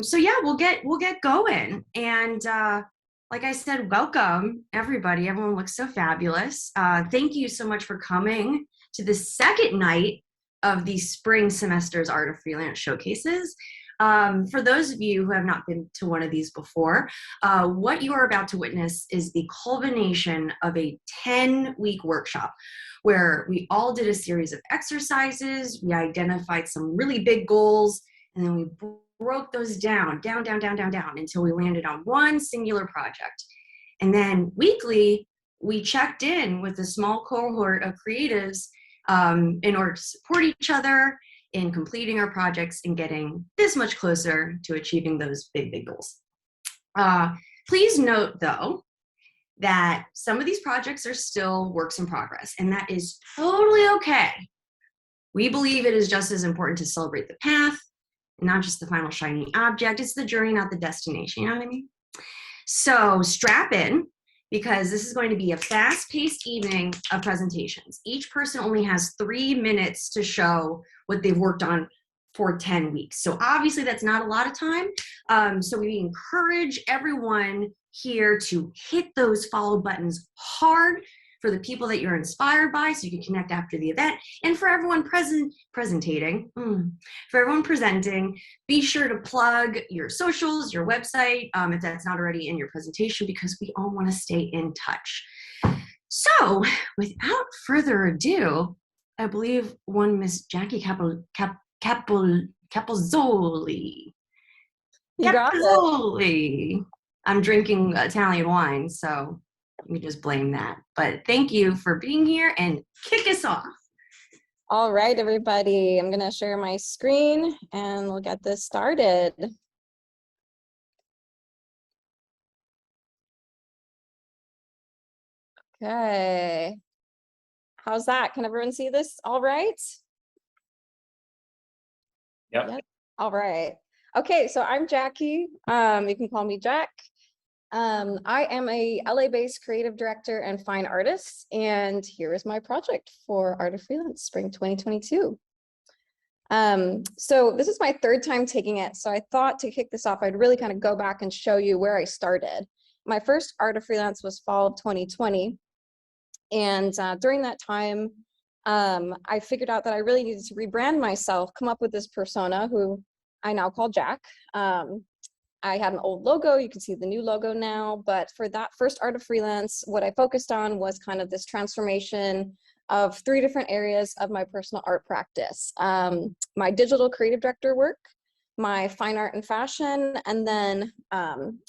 So yeah, we'll get going. And like I said, welcome everybody. Everyone looks so fabulous. Thank you so much for coming to the second night of the spring semester's Art of Freelance Showcases. For those of you who have not been to one of these before, what you are about to witness is the culmination of a 10-week workshop where we all did a series of exercises. We identified some really big goals, and then we broke those down until we landed on one singular project. And then weekly, we checked in with a small cohort of creatives in order to support each other in completing our projects and getting this much closer to achieving those big goals. Please note, though, that some of these projects are still works in progress, and that is totally okay. We believe it is just as important to celebrate the path, not just the final shiny object. It's the journey, not the destination. You know what I mean? So strap in, because this is going to be a fast-paced evening of presentations. Each person only has 3 minutes to show what they've worked on for 10 weeks. So obviously that's not a lot of time. So we encourage everyone here to hit those follow buttons hard for the people that you're inspired by, so you can connect after the event. And for everyone presenting, be sure to plug your socials, your website, if that's not already in your presentation, because we all want to stay in touch. So without further ado, I believe one Miss Jackie Capozzoli. You got it. I'm drinking Italian wine, so let me just blame that. But thank you for being here, and kick us off. All right, everybody. I'm going to share my screen and we'll get this started. Okay. How's that? Can everyone see this all right? Yep. All right. Okay, so I'm Jackie. You can call me Jack. I am a LA-based creative director and fine artist, and here is my project for Art of Freelance Spring 2022. So this is my third time taking it, so I thought to kick this off, I'd really kind of go back and show you where I started. My first Art of Freelance was fall of 2020, and during that time, I figured out that I really needed to rebrand myself, come up with this persona who I now call Jack. I had an old logo, you can see the new logo now, but for that first Art of Freelance, what I focused on was kind of this transformation of 3 different areas of my personal art practice. My digital creative director work, my fine art and fashion, and then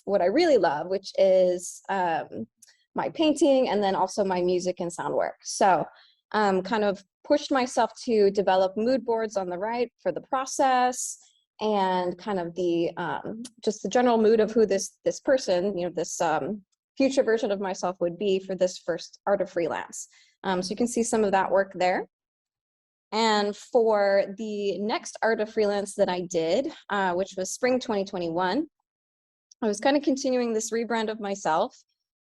what I really love, which is my painting, and then also my music and sound work. So kind of pushed myself to develop mood boards on the right for the process, and kind of the just the general mood of who this person, this future version of myself would be for this first Art of Freelance. So you can see some of that work there. And for the next Art of Freelance that I did, which was spring 2021, I was kind of continuing this rebrand of myself.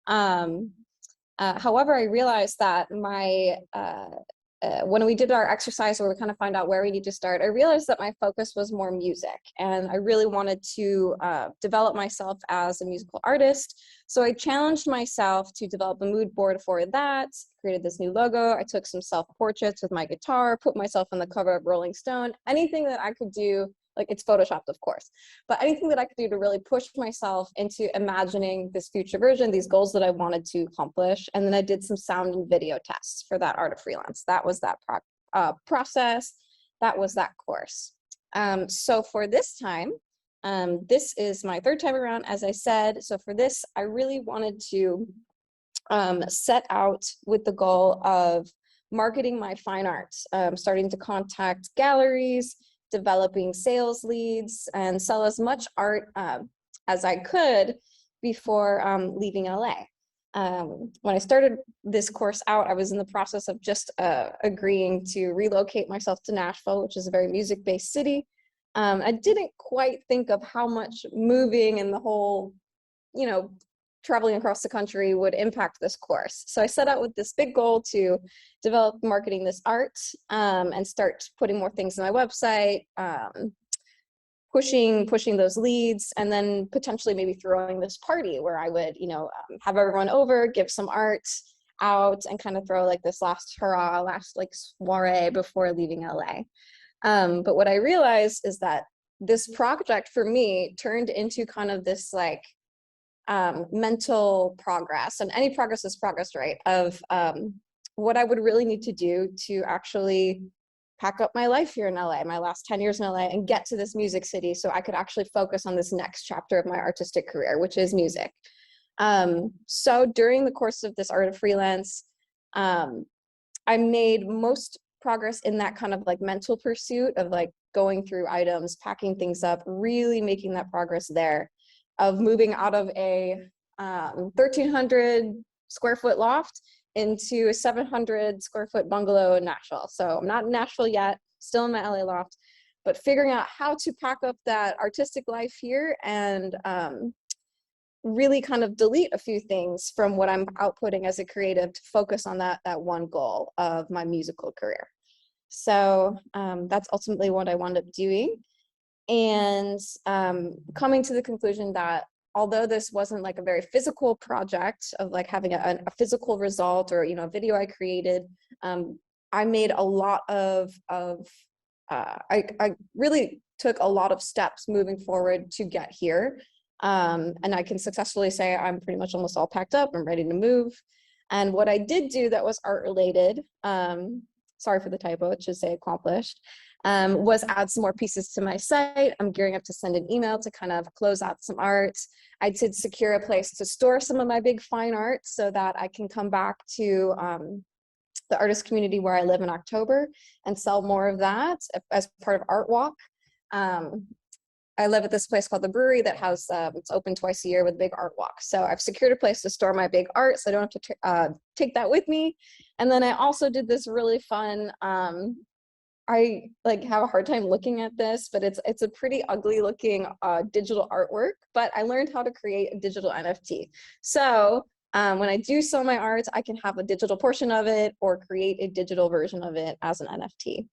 However, I realized that my when we did our exercise where we kind of find out where we need to start, I realized that my focus was more music, and I really wanted to develop myself as a musical artist. So I challenged myself to develop a mood board for that, created this new logo. I took some self-portraits with my guitar, put myself on the cover of Rolling Stone, anything that I could do. Like, it's photoshopped, of course, but anything that I could do to really push myself into imagining this future version, these goals that I wanted to accomplish. And then I did some sound and video tests for that Art of Freelance. That was that process. That was that course. So for this time, this is my third time around, as I said. So for this, I really wanted to set out with the goal of marketing my fine art, starting to contact galleries, developing sales leads, and sell as much art as I could before leaving LA. When I started this course out, I was in the process of just agreeing to relocate myself to Nashville, which is a very music-based city. I didn't quite think of how much moving and the whole, traveling across the country would impact this course. So I set out with this big goal to develop marketing this art and start putting more things on my website, pushing those leads, and then potentially maybe throwing this party where I would, have everyone over, give some art out, and kind of throw like this last hurrah, last like soiree before leaving LA. But what I realized is that this project for me turned into kind of this like mental progress, and any progress is progress, right? Of what I would really need to do to actually pack up my life here in LA, my last 10 years in LA, and get to this music city so I could actually focus on this next chapter of my artistic career, which is music. So during the course of this Art of Freelance, I made most progress in that kind of like mental pursuit of like going through items, packing things up, really making that progress there, of moving out of a 1,300 square foot loft into a 700 square foot bungalow in Nashville. So I'm not in Nashville yet, still in my LA loft, but figuring out how to pack up that artistic life here and really kind of delete a few things from what I'm outputting as a creative to focus on that one goal of my musical career. So that's ultimately what I wound up doing. And coming to the conclusion that although this wasn't like a very physical project of like having a physical result or, a video I created, I made a lot of I really took a lot of steps moving forward to get here. And I can successfully say I'm pretty much almost all packed up. I'm ready to move. And what I did do that was art related, sorry for the typo, it should say accomplished, was add some more pieces to my site. I'm gearing up to send an email to kind of close out some art. I did secure a place to store some of my big fine art so that I can come back to the artist community where I live in October and sell more of that as part of Art Walk. I live at this place called The Brewery that has, it's open twice a year with a big art walk. So I've secured a place to store my big art so I don't have to take that with me. And then I also did this really fun, I like have a hard time looking at this, but it's a pretty ugly looking digital artwork, but I learned how to create a digital NFT. So when I do sell my art, I can have a digital portion of it or create a digital version of it as an NFT.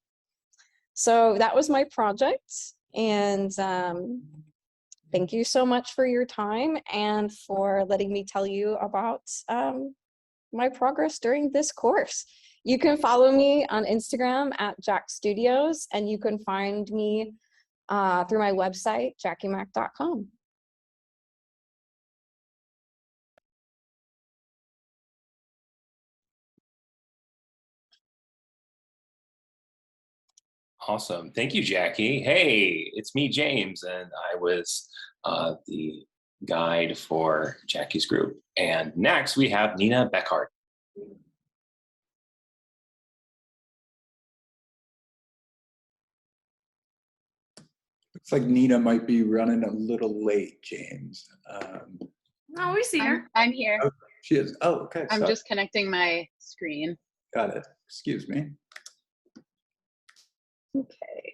So that was my project. And thank you so much for your time and for letting me tell you about my progress during this course. You can follow me on Instagram at Jack Studios, and you can find me through my website, jackiemac.com. Awesome. Thank you, Jackie. Hey, it's me, James, and I was the guide for Jackie's group. And next we have Nina Beckhart. Looks like Nina might be running a little late, James. Oh, we see her. I'm here. Oh, she is. Oh, okay. I'm Sorry. just connecting my screen. Got it. Excuse me. Okay.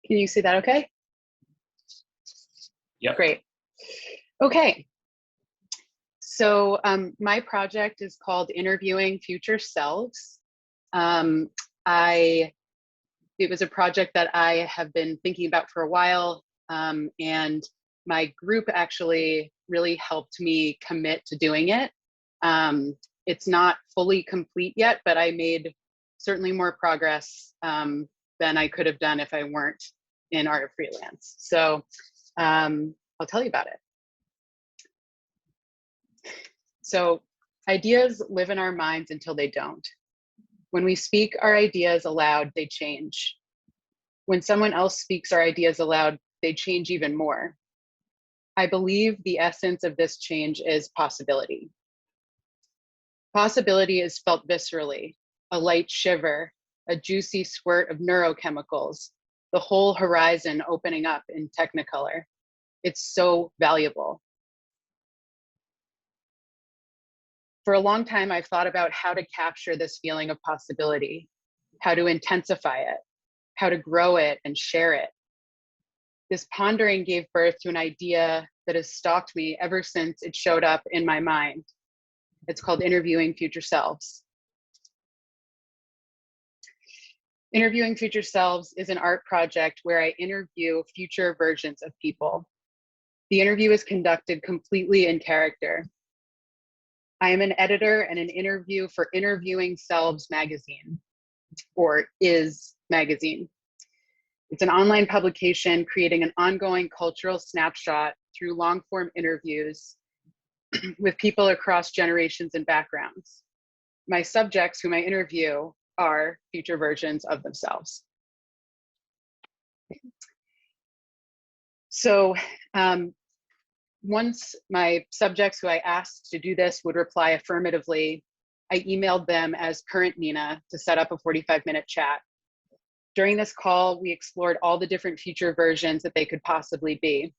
Can you see that okay? Yep. Great. Okay. So my project is called Interviewing Future Selves. It was a project that I have been thinking about for a while, and my group actually really helped me commit to doing it. It's not fully complete yet, but I made certainly more progress than I could have done if I weren't in Art of Freelance. So I'll tell you about it. So ideas live in our minds until they don't. When we speak our ideas aloud, they change. When someone else speaks our ideas aloud, they change even more. I believe the essence of this change is possibility. Possibility is felt viscerally, a light shiver, a juicy squirt of neurochemicals, the whole horizon opening up in technicolor. It's so valuable. For a long time, I've thought about how to capture this feeling of possibility, how to intensify it, how to grow it and share it. This pondering gave birth to an idea that has stalked me ever since it showed up in my mind. It's called Interviewing Future Selves. Interviewing Future Selves is an art project where I interview future versions of people. The interview is conducted completely in character. I am an editor and an interview for Interviewing Selves magazine, or IS magazine. It's an online publication creating an ongoing cultural snapshot through long-form interviews with people across generations and backgrounds. My subjects whom I interview are future versions of themselves. So once my subjects who I asked to do this would reply affirmatively, I emailed them as current Nina to set up a 45-minute chat. During this call, we explored all the different future versions that they could possibly be.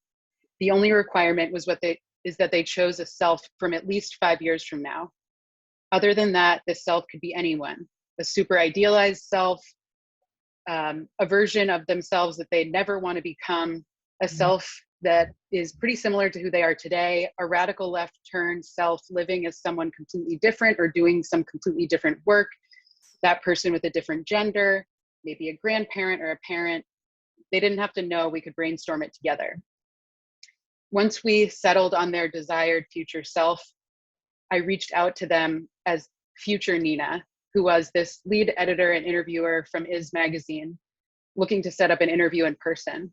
The only requirement was that they chose a self from at least 5 years from now. Other than that, this self could be anyone, a super idealized self, a version of themselves that they never want to become, a self that is pretty similar to who they are today, a radical left turn self living as someone completely different or doing some completely different work, that person with a different gender, maybe a grandparent or a parent. They didn't have to know, we could brainstorm it together. Once we settled on their desired future self, I reached out to them as future Nina, who was this lead editor and interviewer from IS magazine, looking to set up an interview in person.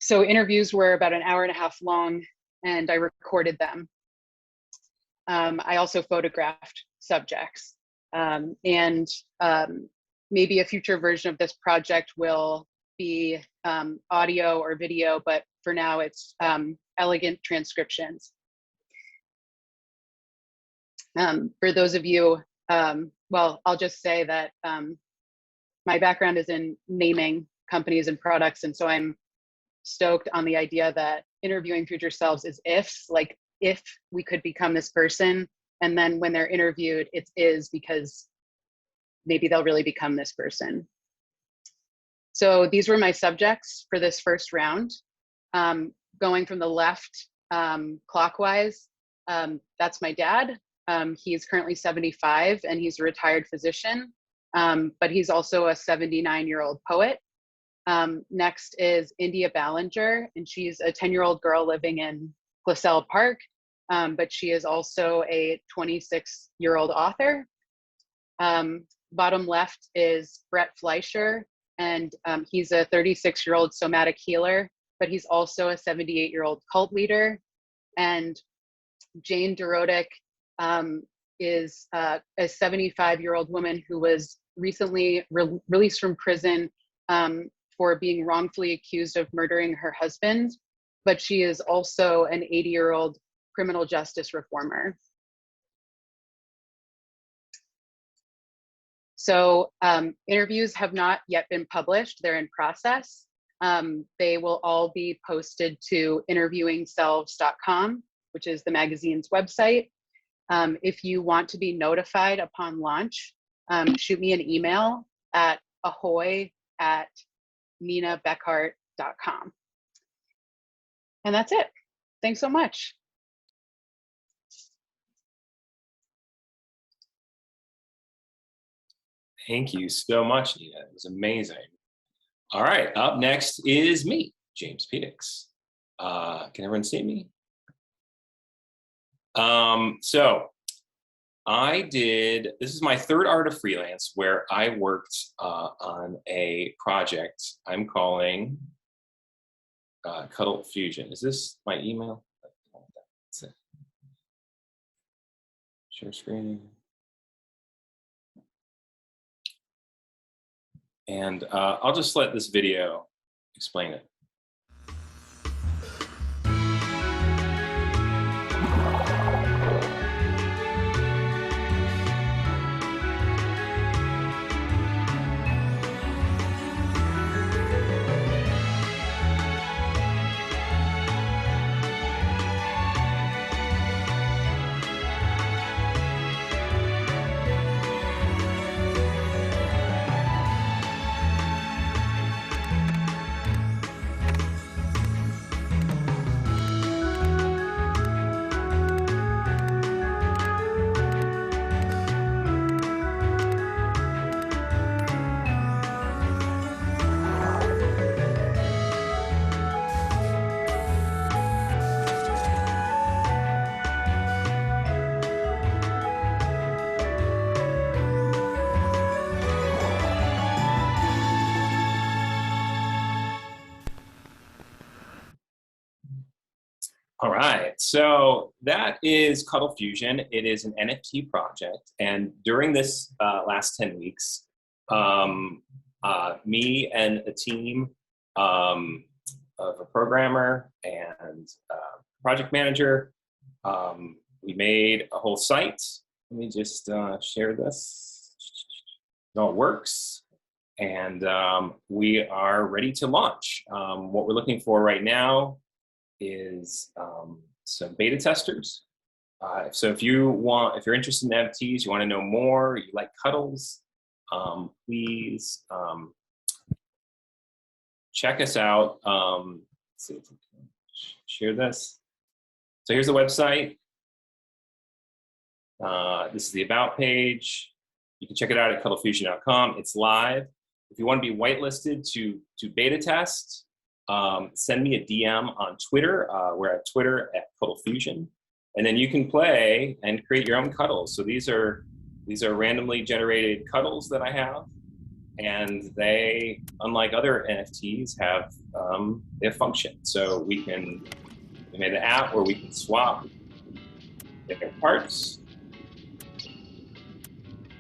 So interviews were about an hour and a half long, and I recorded them. I also photographed subjects. Maybe a future version of this project will be audio or video, but for now it's elegant transcriptions. For those of you, well, I'll just say that my background is in naming companies and products, and so I'm stoked on the idea that interviewing future selves is ifs, like if we could become this person, and then when they're interviewed, it is because maybe they'll really become this person. So these were my subjects for this first round. Going from the left clockwise, that's my dad. He's currently 75 and he's a retired physician, but he's also a 79-year-old poet. Next is India Ballinger, and she's a 10-year-old girl living in Placelle Park, but she is also a 26-year-old author. Bottom left is Brett Fleischer, and he's a 36-year-old somatic healer, but he's also a 78-year-old cult leader. And Jane Dorodic is a 75-year-old woman who was recently released from prison for being wrongfully accused of murdering her husband, but she is also an 80-year-old criminal justice reformer. So interviews have not yet been published, they're in process. They will all be posted to interviewingselves.com, which is the magazine's website. If you want to be notified upon launch, shoot me an email at ahoy@ninabeckhart.com. And that's it. Thanks so much. Thank you so much, Nina. It was amazing. All right, up next is me, James Pedix. Can everyone see me? So this is my third Art of Freelance, where I worked on a project I'm calling Cuddle Fusion. Is this my email? That's it. Share screen. And I'll just let this video explain it. All right, so that is Cuddle Fusion. It is an NFT project, and during this last 10 weeks, me and a team of a programmer and project manager, we made a whole site. Let me just share this. It all works, and we are ready to launch. What we're looking for right now is some beta testers. So if you're interested in NFTs, you want to know more, you like cuddles, please check us out. Let's see if we can share this. So here's the website. This is the About page. You can check it out at cuddlefusion.com. It's live. If you want to be whitelisted to beta test, send me a DM on Twitter. We're at Twitter at cuddlefusion. And then you can play and create your own cuddles. So these are randomly generated cuddles that I have. And they, unlike other NFTs, they have function. So we made an app where we can swap different parts.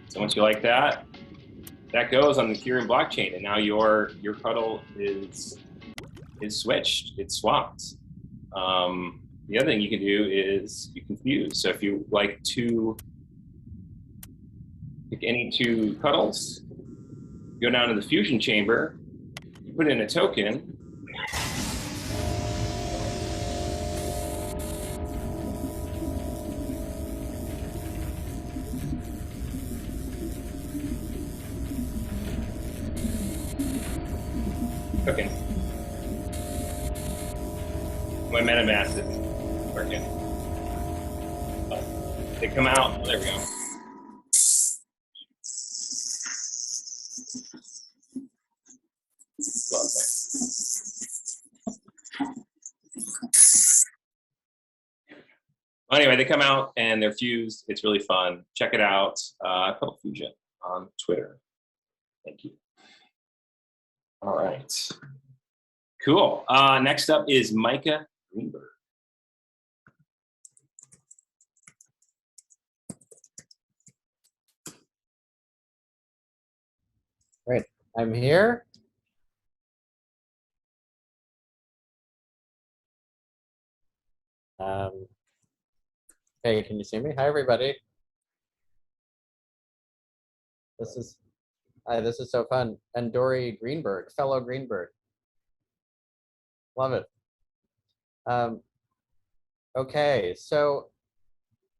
So once you like that, that goes on the Ethereum blockchain, and now your cuddle is switched, it's swapped. The other thing you can do is you can fuse. So if you like to pick any two cuddles, go down to the fusion chamber, you put in a token, my MetaMask isn't working. They come out. Oh, there we go. Lovely. Anyway, they come out and they're fused. It's really fun. Check it out. Cuddle Fusion on Twitter. Thank you. All right. Cool. Next up is Micah Greenberg. Great, I'm here. Hey, can you see me? Hi, everybody. This is so fun. And Dory Greenberg, fellow Greenberg. Love it. Okay, so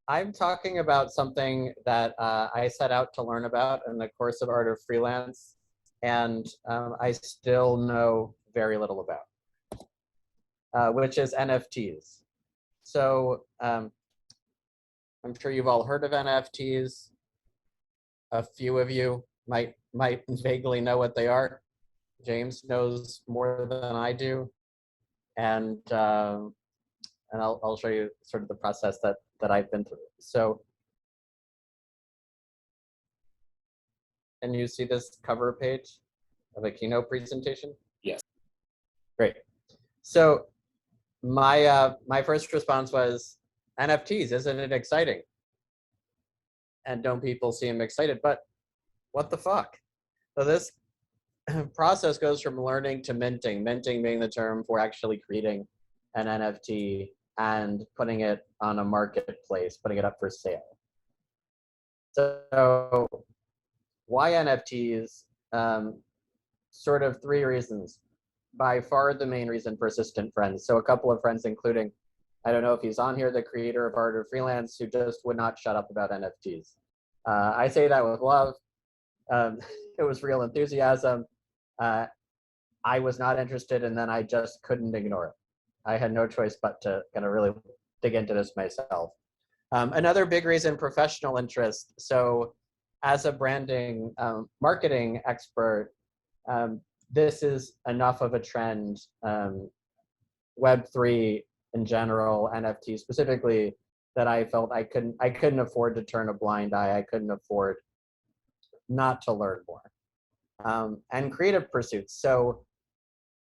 I'm talking about something that I set out to learn about in the course of Art of Freelance, and I still know very little about, which is NFTs. So I'm sure you've all heard of NFTs. A few of you might vaguely know what they are. James knows more than I do, and I'll show you sort of the process that I've been through. So, can you see this cover page of a keynote presentation? Yes. Great. So my first response was, NFTs, isn't it exciting? And don't people seem excited? But what the fuck? So this process goes from learning to minting, minting being the term for actually creating an NFT and putting it on a marketplace, putting it up for sale. So why NFTs? Sort of three reasons. By far the main reason, persistent friends. So a couple of friends, including, I don't know if he's on here, the creator of Art of Freelance, who just would not shut up about NFTs. I say that with love. It was real enthusiasm. I was not interested, and then I just couldn't ignore it. I had no choice but to kind of really dig into this myself. Another big reason, professional interest. So as a branding marketing expert, this is enough of a trend, Web3 in general, NFT specifically, that I felt I couldn't afford to turn a blind eye. I couldn't afford not to learn more. And creative pursuits. So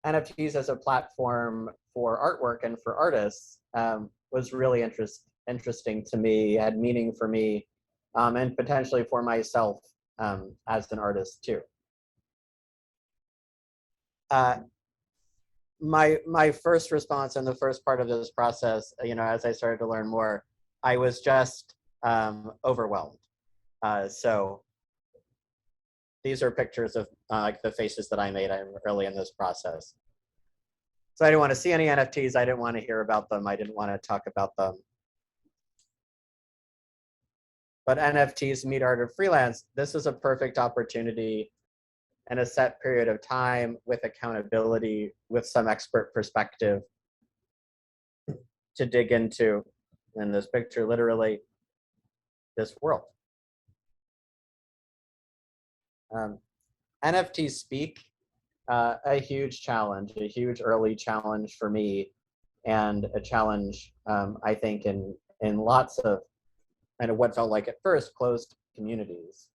NFTs as a platform for artwork and for artists was really interesting to me, had meaning for me, and potentially for myself as an artist too. My first response in the first part of this process, as I started to learn more, I was just overwhelmed. So these are pictures of like the faces that I made early in this process. So I didn't want to see any NFTs. I didn't want to hear about them. I didn't want to talk about them. But NFTs meet Art of Freelance. This is a perfect opportunity in a set period of time with accountability, with some expert perspective to dig into, in this picture, literally, this world. NFTs speak, a huge challenge, a huge early challenge for me, and a challenge, I think, in lots of kind of what felt like at first closed communities.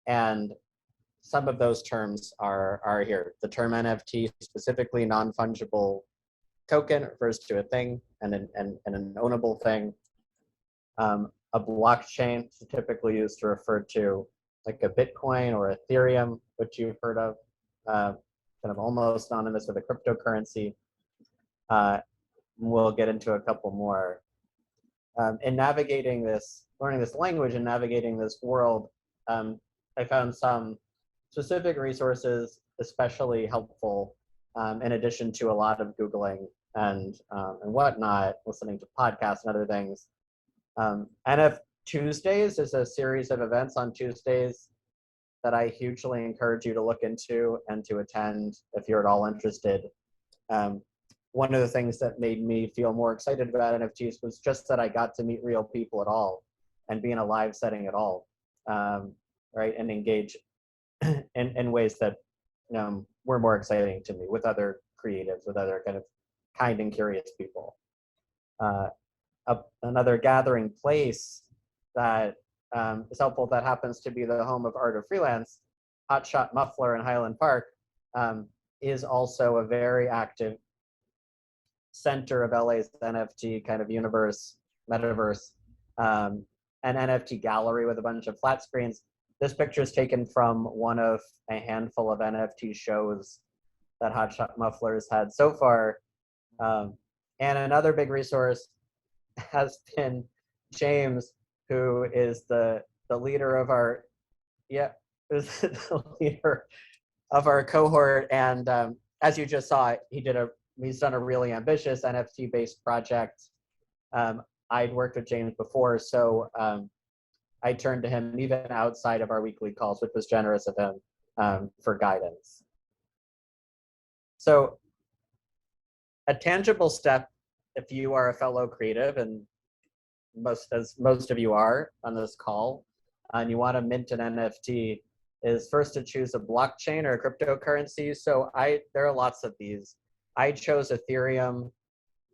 And some of those terms are here. The term NFT, specifically non-fungible token, refers to a thing and an ownable thing. A blockchain is typically used to refer to like a Bitcoin or Ethereum, which you've heard of, kind of almost synonymous with a cryptocurrency. We'll get into a couple more. In navigating this, learning this language and navigating this world, I found some specific resources especially helpful, in addition to a lot of Googling and whatnot, listening to podcasts and other things. NF Tuesdays is a series of events on Tuesdays that I hugely encourage you to look into and to attend if you're at all interested. One of the things that made me feel more excited about NFTs was just that I got to meet real people at all and be in a live setting at all, right? And engage in ways that were more exciting to me with other creatives, with other kind of kind and curious people. Another gathering place that is helpful, that happens to be the home of Art of Freelance, Hotshot Muffler in Highland Park, is also a very active center of LA's NFT kind of universe, metaverse, an NFT gallery with a bunch of flat screens. This picture is taken from one of a handful of NFT shows that Hotshot Muffler has had so far. And another big resource has been James, who is the leader of our, who's the leader of our cohort. And as you just saw, he's done a really ambitious NFT-based project. I'd worked with James before, so I turned to him even outside of our weekly calls, which was generous of him, for guidance. So a tangible step, if you are a fellow creative, and most of you are on this call, and you want to mint an NFT, is first to choose a blockchain or a cryptocurrency. So there are lots of these. I chose Ethereum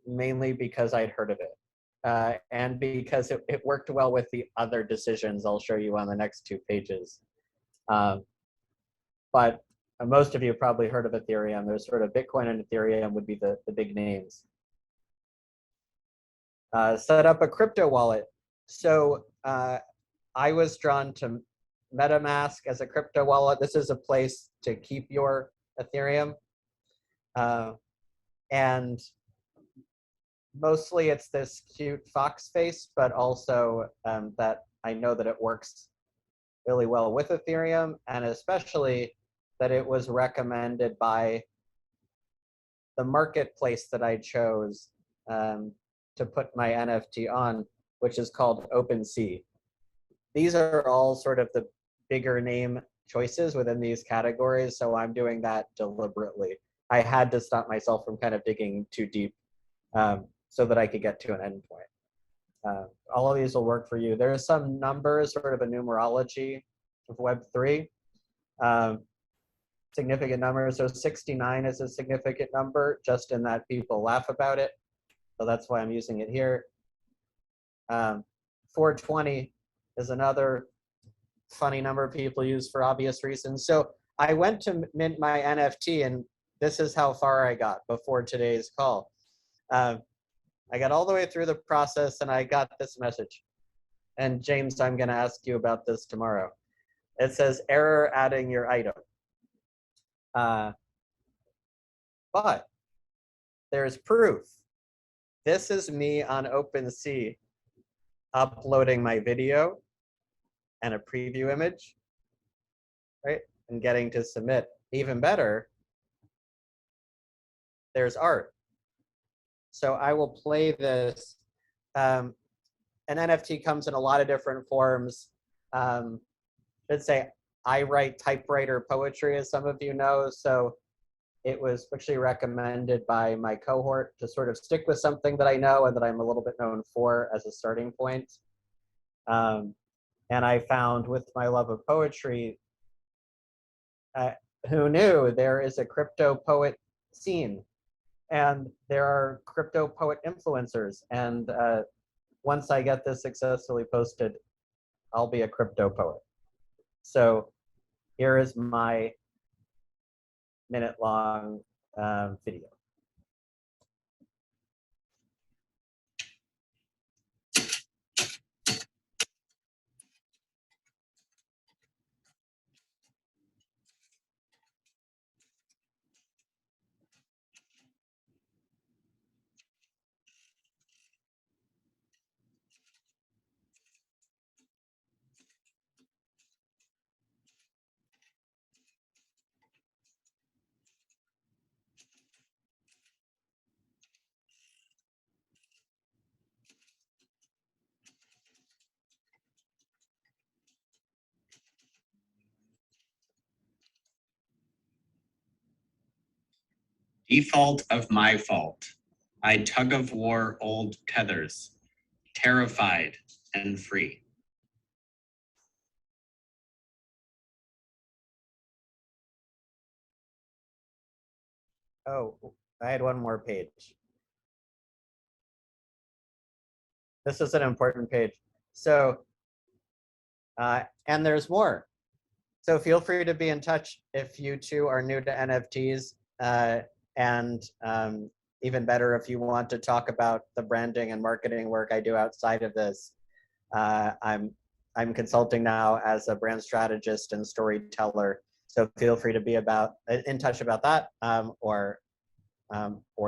mainly because I'd heard of it, and because it worked well with the other decisions I'll show you on the next 2 pages. But most of you have probably heard of Ethereum. There's sort of Bitcoin and Ethereum would be the big names. Set up a crypto wallet. So I was drawn to MetaMask as a crypto wallet. This is a place to keep your Ethereum. And mostly it's this cute fox face, but also that I know that it works really well with Ethereum, and especially that it was recommended by the marketplace that I chose to put my NFT on, which is called OpenSea. These are all sort of the bigger name choices within these categories, so I'm doing that deliberately. I had to stop myself from kind of digging too deep so that I could get to an endpoint. All of these will work for you. There are some numbers, sort of a numerology of Web3. Significant numbers, so 69 is a significant number, just in that people laugh about it. So that's why I'm using it here. 420 is another funny number people use for obvious reasons. So I went to mint my NFT, and this is how far I got before today's call. I got all the way through the process and I got this message. And James, I'm gonna ask you about this tomorrow. It says error adding your item. But there's proof. This is me on OpenSea uploading my video and a preview image, right? And getting to submit. Even better, there's art. So I will play this. An NFT comes in a lot of different forms. Let's say I write typewriter poetry, as some of you know. So it was actually recommended by my cohort to sort of stick with something that I know and that I'm a little bit known for as a starting point. And I found with my love of poetry, who knew there is a crypto poet scene and there are crypto poet influencers. And once I get this successfully posted, I'll be a crypto poet. So here is my minute-long video. Default of my fault. I tug of war old tethers, terrified and free. Oh, I had one more page. This is an important page. So, and there's more. So feel free to be in touch if you too are new to NFTs, and even better if you want to talk about the branding and marketing work I do outside of this. I'm consulting now as a brand strategist and storyteller. So feel free to be in touch about that or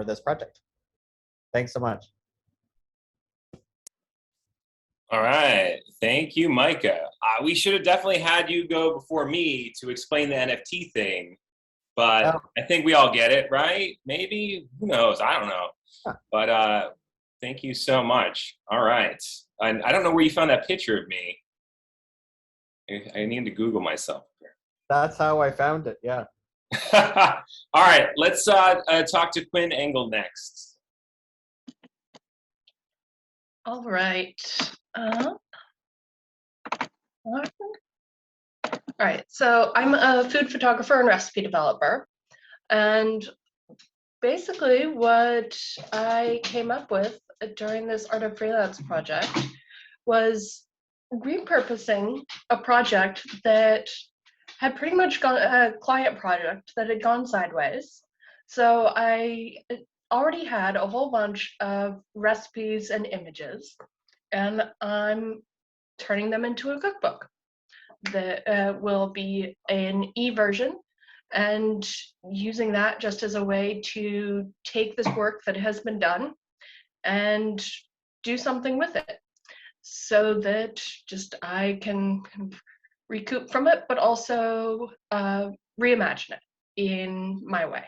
this project. Thanks so much. All right, thank you, Micah. We should have definitely had you go before me to explain the NFT thing, but I think we all get it, right? Maybe, who knows? I don't know. Huh. But thank you so much. All right, and I don't know where you found that picture of me. I need to Google myself. That's how I found it, yeah. All right, let's talk to Quinn Engel next. All right. All right, so I'm a food photographer and recipe developer. And basically what I came up with during this Art of Freelance project was repurposing a project that had pretty much gone, a client project that had gone sideways. So I already had a whole bunch of recipes and images, and I'm turning them into a cookbook that will be an e-version, and using that just as a way to take this work that has been done and do something with it so that just I can recoup from it, but also reimagine it in my way.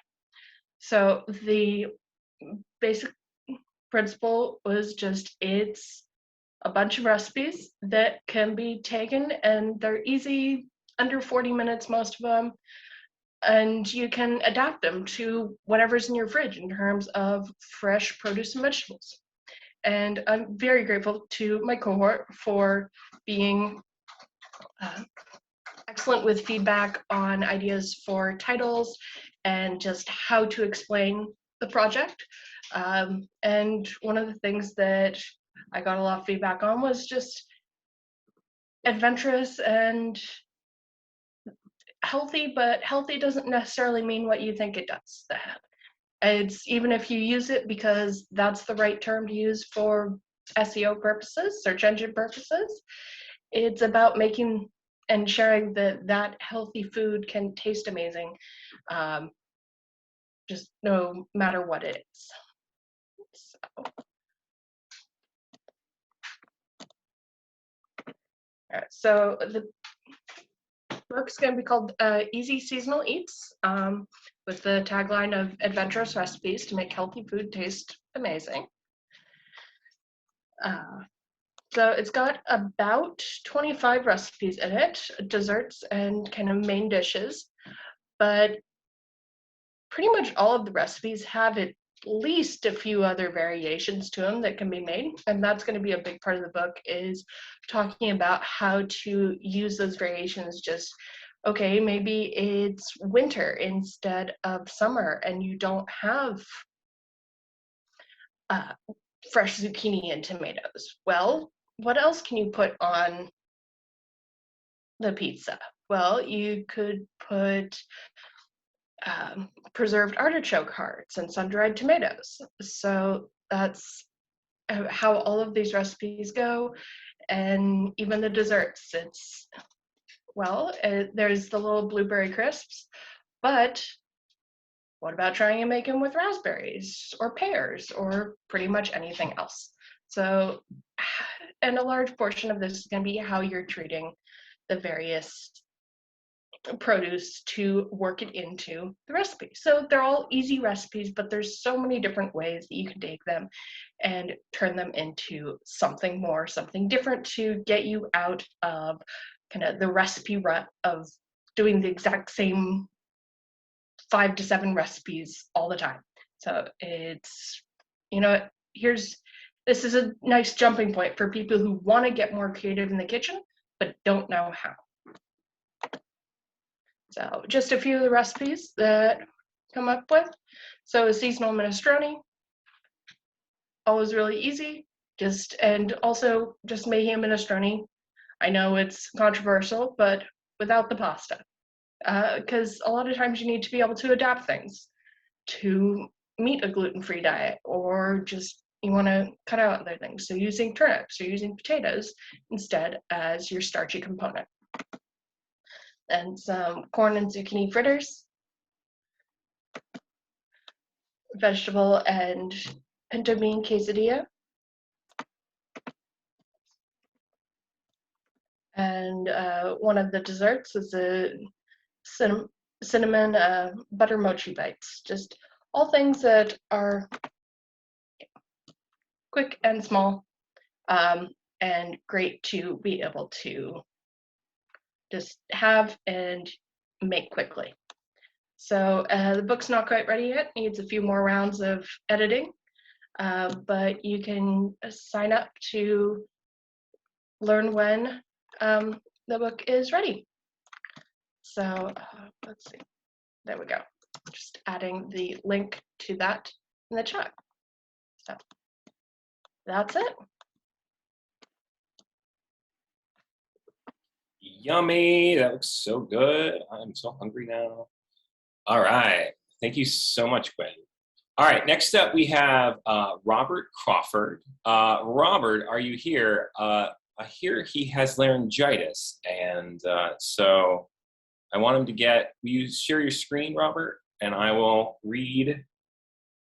So the basic principle was just, it's a bunch of recipes that can be taken, and they're easy, under 40 minutes, most of them, and you can adapt them to whatever's in your fridge in terms of fresh produce and vegetables. And I'm very grateful to my cohort for being excellent with feedback on ideas for titles and just how to explain the project. And one of the things that I got a lot of feedback on was just adventurous and healthy, but healthy doesn't necessarily mean what you think it does. It's even if you use it because that's the right term to use for SEO purposes, search engine purposes, it's about making and sharing that healthy food can taste amazing, just no matter what it is. So. All right, so the book's going to be called Easy Seasonal Eats, with the tagline of adventurous recipes to make healthy food taste amazing. So it's got about 25 recipes in it, desserts and kind of main dishes, but pretty much all of the recipes have at least a few other variations to them that can be made. And that's going to be a big part of the book, is talking about how to use those variations. Just, okay, maybe it's winter instead of summer and you don't have fresh zucchini and tomatoes. Well, what else can you put on the pizza? Well, you could put preserved artichoke hearts and sun-dried tomatoes. So that's how all of these recipes go. And even the desserts, it's, well, there's the little blueberry crisps, but what about trying to make them with raspberries or pears or pretty much anything else? So, and a large portion of this is going to be how you're treating the various produce to work it into the recipe. So they're all easy recipes, but there's so many different ways that you can take them and turn them into something more, something different, to get you out of kind of the recipe rut of doing the exact same 5 to 7 recipes all the time. So it's, you know, this is a nice jumping point for people who want to get more creative in the kitchen, but don't know how. So just a few of the recipes that come up with. So a seasonal minestrone, always really easy. And also just making a minestrone. I know it's controversial, but without the pasta. Because a lot of times you need to be able to adapt things to meet a gluten-free diet, or just you want to cut out other things. So using turnips or using potatoes instead as your starchy component. And some corn and zucchini fritters, vegetable and pinto bean quesadilla, and one of the desserts is a cinnamon butter mochi bites. Just all things that are quick and small, and great to be able to just have and make quickly. So the book's not quite ready yet, needs a few more rounds of editing, but you can sign up to learn when the book is ready. So let's see, there we go. Just adding the link to that in the chat. So that's it. Yummy, that looks so good. I'm so hungry now. All right, thank you so much, Gwen. All right, next up we have Robert Crawford. Robert, are you here? I hear he has laryngitis, and so I want him to will you share your screen, Robert? And I will read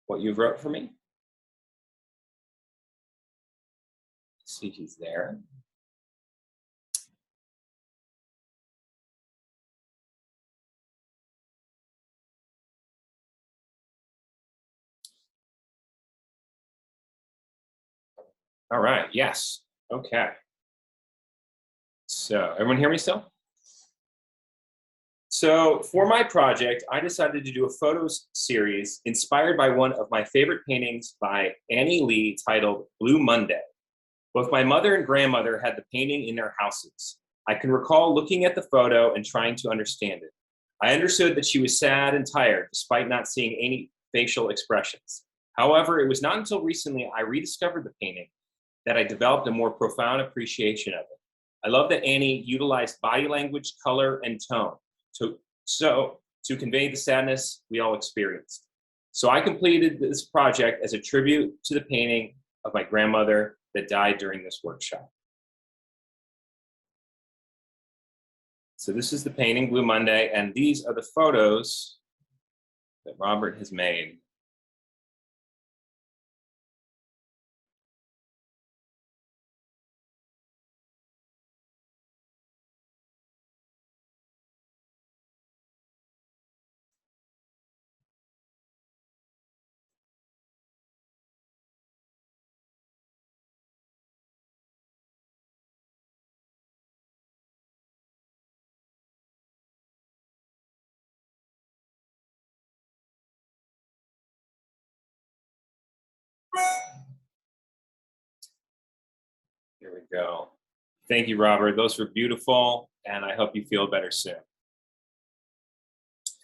what you've wrote for me. Let's see if he's there. All right, yes, okay. So everyone hear me still? So for my project, I decided to do a photos series inspired by one of my favorite paintings by Annie Lee titled Blue Monday. Both my mother and grandmother had the painting in their houses. I can recall looking at the photo and trying to understand it. I understood that she was sad and tired despite not seeing any facial expressions. However, it was not until recently I rediscovered the painting that I developed a more profound appreciation of it. I love that Annie utilized body language, color, and tone to convey the sadness we all experienced. So I completed this project as a tribute to the painting of my grandmother that died during this workshop. So this is the painting, Blue Monday, and these are the photos that Robert has made. Here we go. Thank you, Robert. Those were beautiful, and I hope you feel better soon.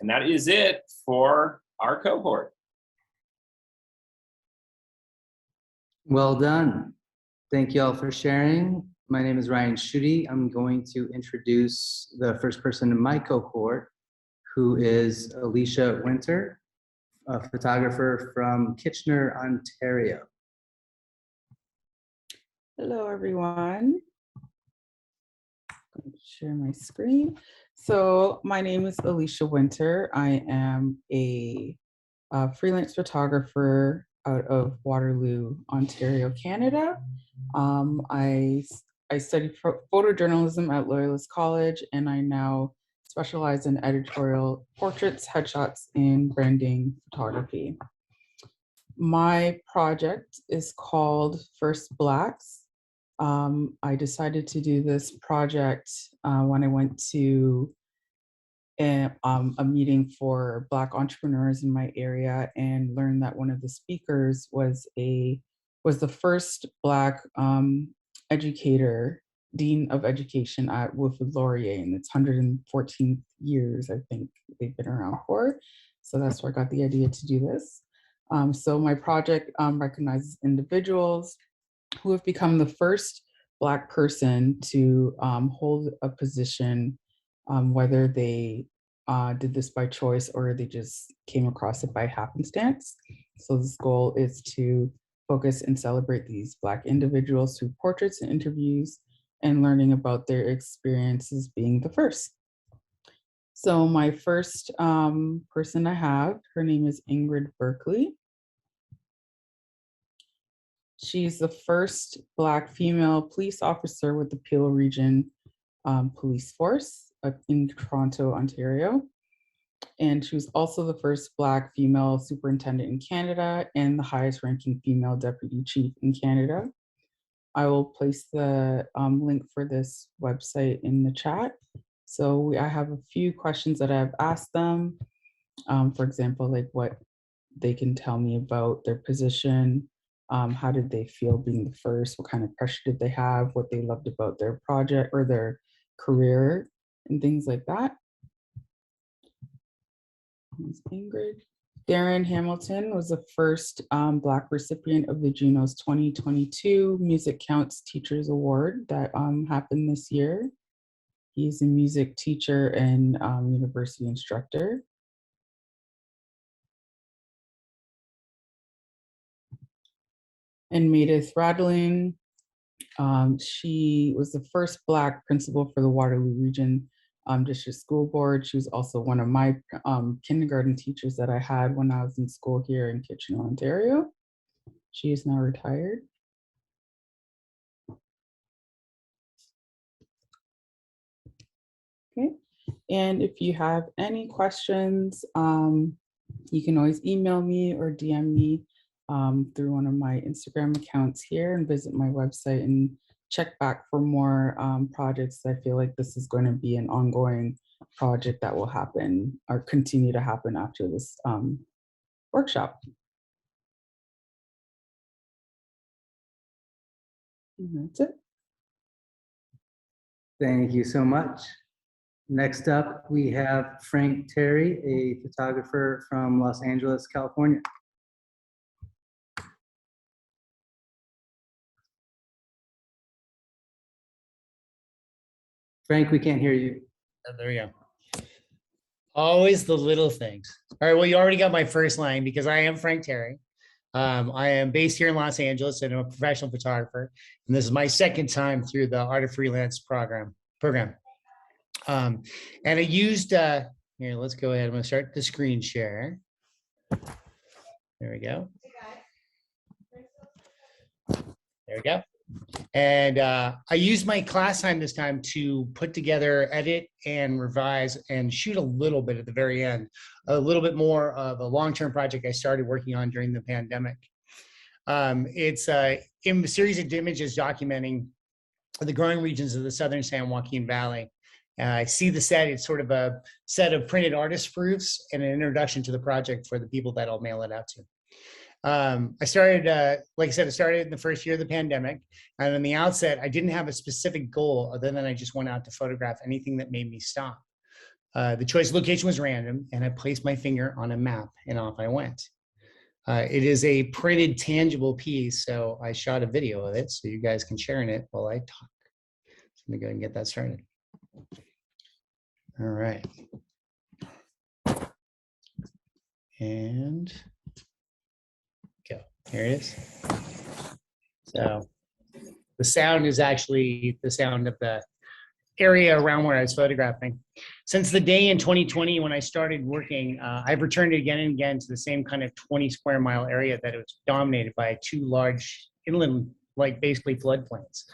And that is it for our cohort. Well done. Thank you all for sharing. My name is Ryan Schutte. I'm going to introduce the first person in my cohort, who is Alicia Winter, a photographer from Kitchener, Ontario. Hello, everyone. I'm going to share my screen. So my name is Alicia Winter. I am a freelance photographer out of Waterloo, Ontario, Canada. I studied photojournalism at Loyalist College, and I now specialize in editorial portraits, headshots, and branding photography. My project is called First Blacks. I decided to do this project when I went to a meeting for Black entrepreneurs in my area and learned that one of the speakers was the first Black educator, Dean of Education at Wilfrid Laurier, and it's 114 years, I think they've been around for. So that's where I got the idea to do this. So my project recognizes individuals who have become the first Black person to hold a position, whether they did this by choice or they just came across it by happenstance. So this goal is to focus and celebrate these Black individuals through portraits and interviews and learning about their experiences being the first. So my first person I have, her name is Ingrid Berkeley. She's the first Black female police officer with the Peel Region Police Force in Toronto, Ontario. And she was also the first Black female superintendent in Canada and the highest ranking female deputy chief in Canada. I will place the link for this website in the chat. So I have a few questions that I've asked them. For example, like what they can tell me about their position. How did they feel being the first? What kind of pressure did they have? What they loved about their project or their career and things like that. Ingrid. Darren Hamilton was the first Black recipient of the Juno's 2022 Music Counts Teachers Award that happened this year. He's a music teacher and university instructor. And Meredith Radlin, she was the first Black principal for the Waterloo Region District School Board. She was also one of my kindergarten teachers that I had when I was in school here in Kitchener, Ontario. She is now retired. Okay, and if you have any questions, you can always email me or DM me through one of my Instagram accounts here and visit my website and check back for more projects. I feel like this is going to be an ongoing project that will happen or continue to happen after this workshop. And that's it. Thank you so much. Next up, we have Frank Terry, a photographer from Los Angeles, California. Frank, we can't hear you. There we go. Always the little things. All right. Well, you already got my first line because I am Frank Terry. I am based here in Los Angeles and I'm a professional photographer. And this is my second time through the Art of Freelance program. And I used, here, let's go ahead. I'm going to start the screen share. There we go. There we go. And I used my class time this time to put together, edit, and revise, and shoot a little bit at the very end, a little bit more of a long-term project I started working on during the pandemic. It's a series of images documenting the growing regions of the southern San Joaquin Valley. I see the set. It's sort of a set of printed artist proofs and an introduction to the project for the people that I'll mail it out to. I started, like I said, I started in the first year of the pandemic. And on the outset, I didn't have a specific goal other than I just went out to photograph anything that made me stop. The choice of location was random, and I placed my finger on a map, and off I went. It is a printed, tangible piece, so I shot a video of it so you guys can share in it while I talk. So let me go ahead and get that started. All right. And go. Here it is. So the sound is actually the sound of the area around where I was photographing. Since the day in 2020 when I started working, I've returned again and again to the same kind of 20 square mile area that it was dominated by two large inland, like basically floodplains.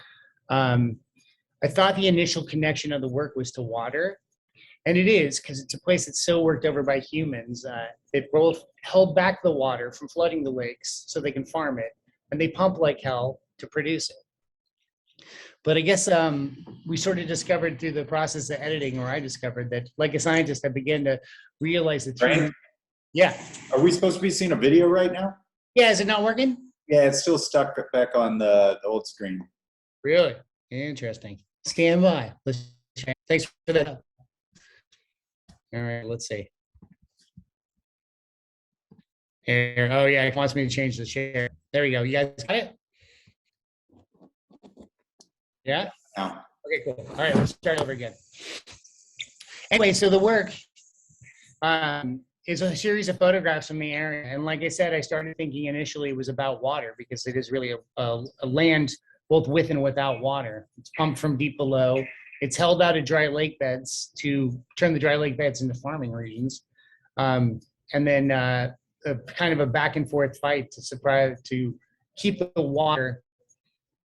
I thought the initial connection of the work was to water, and it is because it's a place that's so worked over by humans. It both held back the water from flooding the lakes so they can farm it, and they pump like hell to produce it. But I guess we sort of discovered through the process of editing, or I discovered that, like a scientist, I began to realize that. Right. Yeah. Are we supposed to be seeing a video right now? Yeah. Is it not working? Yeah, it's still stuck back on the old screen. Really interesting. Stand by. Let's check. Thanks for that. All right. Let's see. Here. Oh yeah, it wants me to change the share. There we go. You guys got it? Yeah. No. Okay, cool. All right, let's start over again. Anyway, so the work is a series of photographs from the area. And like I said, I started thinking initially it was about water because it is really a land both with and without water. It's pumped from deep below. It's held out of dry lake beds to turn the dry lake beds into farming regions. And then a kind of a back and forth fight to keep the water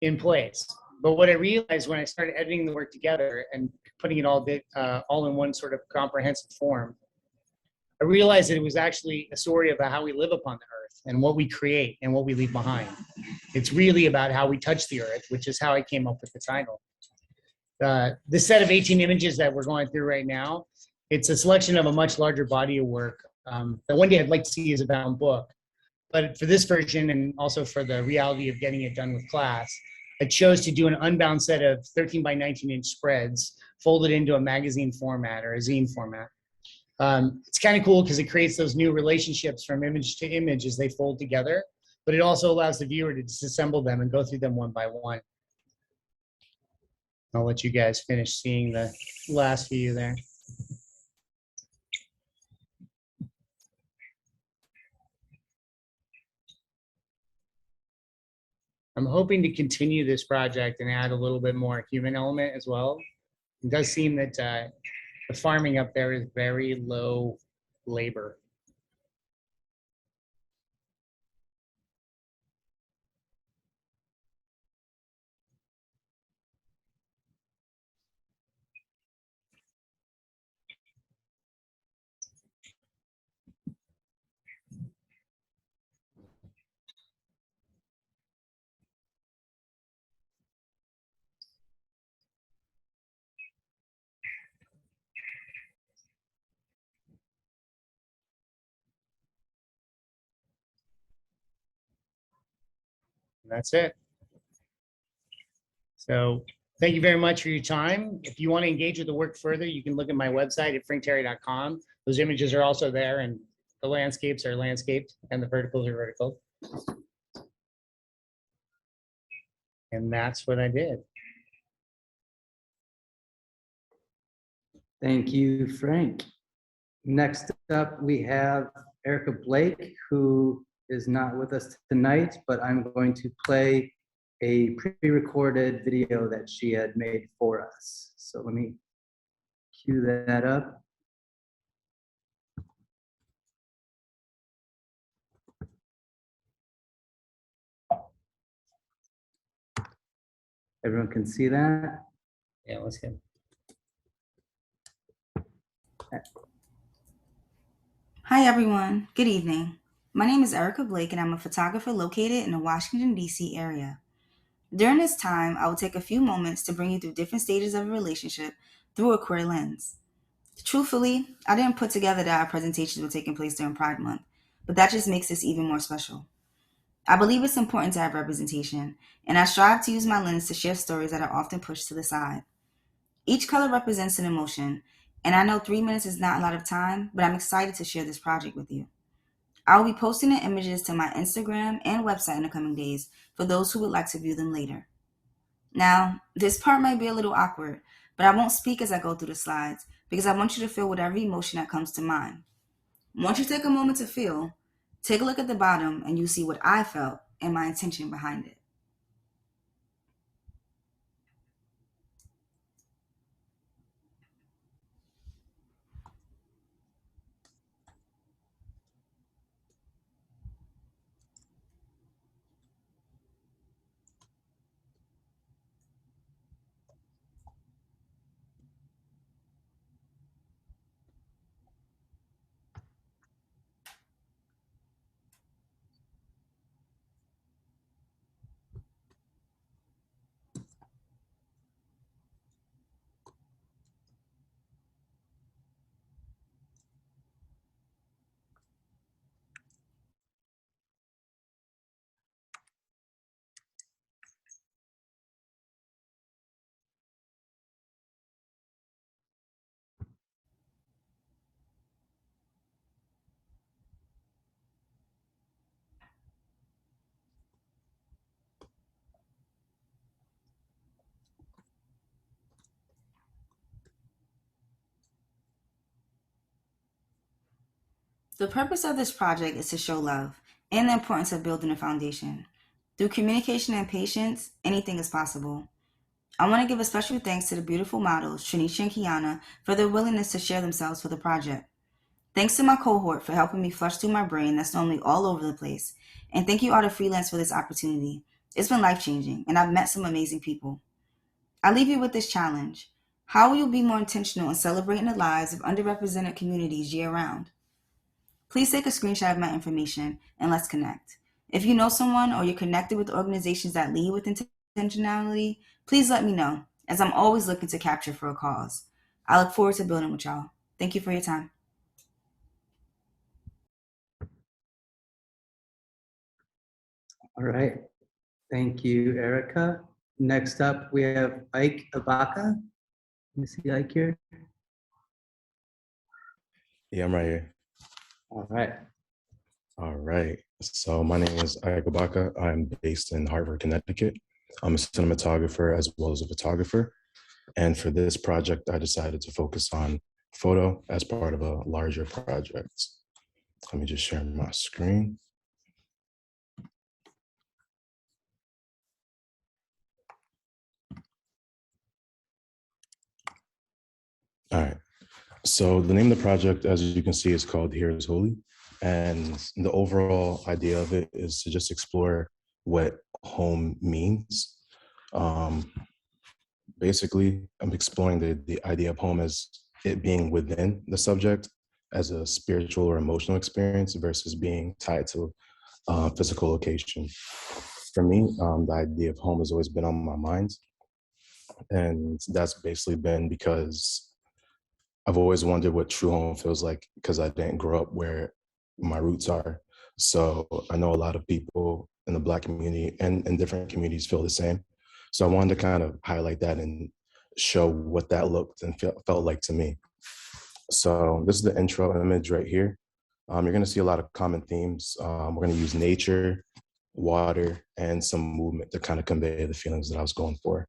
in place. But what I realized when I started editing the work together and putting it all in one sort of comprehensive form, I realized that it was actually a story about how we live upon the earth and what we create and what we leave behind. It's really about how we touch the earth, which is how I came up with the title. This set of 18 images that we're going through right now, it's a selection of a much larger body of work that one day I'd like to see as a bound book. But for this version, and also for the reality of getting it done with class, I chose to do an unbound set of 13 by 19 inch spreads folded into a magazine format or a zine format. It's kind of cool because it creates those new relationships from image to image as they fold together, but it also allows the viewer to disassemble them and go through them one by one. I'll let you guys finish seeing the last few there. I'm hoping to continue this project and add a little bit more human element as well. It does seem that the farming up there is very low labor. And that's it. So thank you very much for your time. If you want to engage with the work further, you can look at my website at frankterry.com. Those images are also there, and the landscapes are landscaped and the verticals are vertical. And that's what I did. Thank you, Frank. Next up, we have Erica Blake, who is not with us tonight, but I'm going to play a pre-recorded video that she had made for us. So let me cue that up. Everyone can see that? Yeah, let's get. Hi everyone, good evening. My name is Erica Blake and I'm a photographer located in the Washington, D.C. area. During this time, I will take a few moments to bring you through different stages of a relationship through a queer lens. Truthfully, I didn't put together that our presentations were taking place during Pride Month, but that just makes this even more special. I believe it's important to have representation, and I strive to use my lens to share stories that are often pushed to the side. Each color represents an emotion, and I know 3 minutes is not a lot of time, but I'm excited to share this project with you. I will be posting the images to my Instagram and website in the coming days for those who would like to view them later. Now, this part might be a little awkward, but I won't speak as I go through the slides because I want you to feel whatever emotion that comes to mind. Once you take a moment to feel, take a look at the bottom and you'll see what I felt and my intention behind it. The purpose of this project is to show love and the importance of building a foundation. Through communication and patience, anything is possible. I want to give a special thanks to the beautiful models, Tranisha and Kiana, for their willingness to share themselves for the project. Thanks to my cohort for helping me flush through my brain that's normally all over the place. And thank you, Art of Freelance, for this opportunity. It's been life-changing, and I've met some amazing people. I leave you with this challenge. How will you be more intentional in celebrating the lives of underrepresented communities year-round? Please take a screenshot of my information and let's connect. If you know someone or you're connected with organizations that lead with intentionality, please let me know, as I'm always looking to capture for a cause. I look forward to building with y'all. Thank you for your time. All right. Thank you, Erica. Next up, we have Ike Ibaka. You see Ike here? Yeah, I'm right here. All right. All right. So my name is Ike Ibaka. I'm based in Hartford, Connecticut. I'm a cinematographer as well as a photographer. And for this project, I decided to focus on photo as part of a larger project. Let me just share my screen. All right. So the name of the project, as you can see, is called Here is Holy. And the overall idea of it is to just explore what home means. Basically, I'm exploring the idea of home as it being within the subject as a spiritual or emotional experience versus being tied to a physical location. For me, the idea of home has always been on my mind. And that's basically been because I've always wondered what true home feels like because I didn't grow up where my roots are. So I know a lot of people in the Black community and in different communities feel the same. So I wanted to kind of highlight that and show what that looked and felt like to me. So this is the intro image right here. You're going to see a lot of common themes. We're going to use nature, water, and some movement to kind of convey the feelings that I was going for.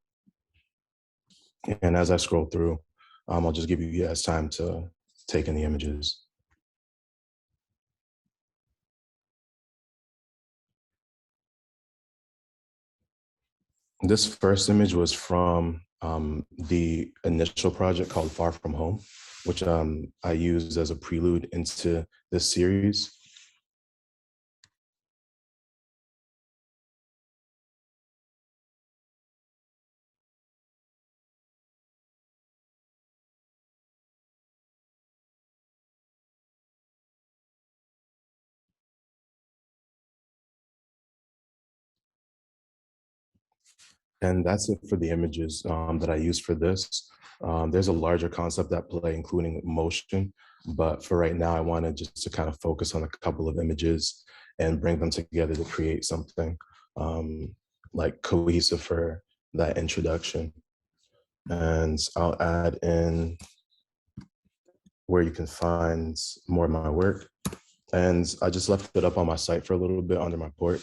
And as I scroll through, I'll just give you guys time to take in the images. This first image was from the initial project called Far From Home, which I used as a prelude into this series. And that's it for the images that I use for this. There's a larger concept at play, including motion. But for right now, I wanted just to kind of focus on a couple of images and bring them together to create something like cohesive for that introduction. And I'll add in where you can find more of my work. And I just left it up on my site for a little bit under my port.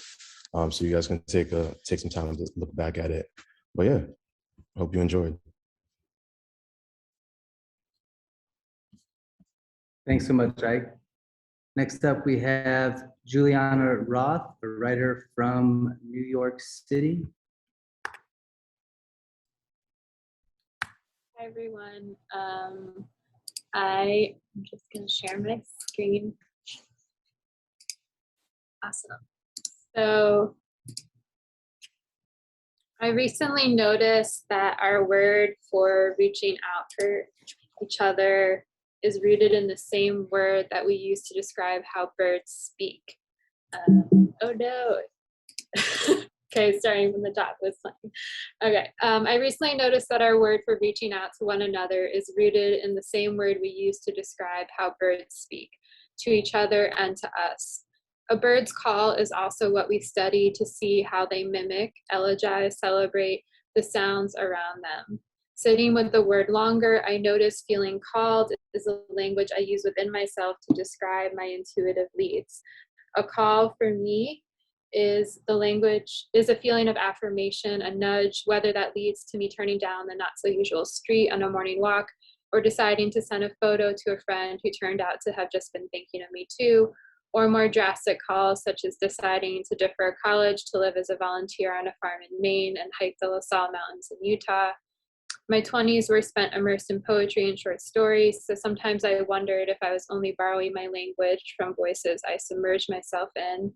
So you guys can take some time to look back at it. But yeah, hope you enjoyed. Thanks so much, Ike. Next up, we have Juliana Roth, a writer from New York City. Hi, everyone. I'm just going to share my screen. Awesome. So I recently noticed that our word for reaching out for each other is rooted in the same word that we use to describe how birds speak. Oh no. Okay, starting from the top, that's fine. Okay, I recently noticed that our word for reaching out to one another is rooted in the same word we use to describe how birds speak to each other and to us. A bird's call is also what we study to see how they mimic, elegize, celebrate the sounds around them. Sitting with the word longer, I notice feeling called is a language I use within myself to describe my intuitive leads. A call for me is a feeling of affirmation, a nudge, whether that leads to me turning down the not so usual street on a morning walk or deciding to send a photo to a friend who turned out to have just been thinking of me too, or more drastic calls such as deciding to defer college to live as a volunteer on a farm in Maine and hike the La Salle Mountains in Utah. My 20s were spent immersed in poetry and short stories, so sometimes I wondered if I was only borrowing my language from voices I submerged myself in.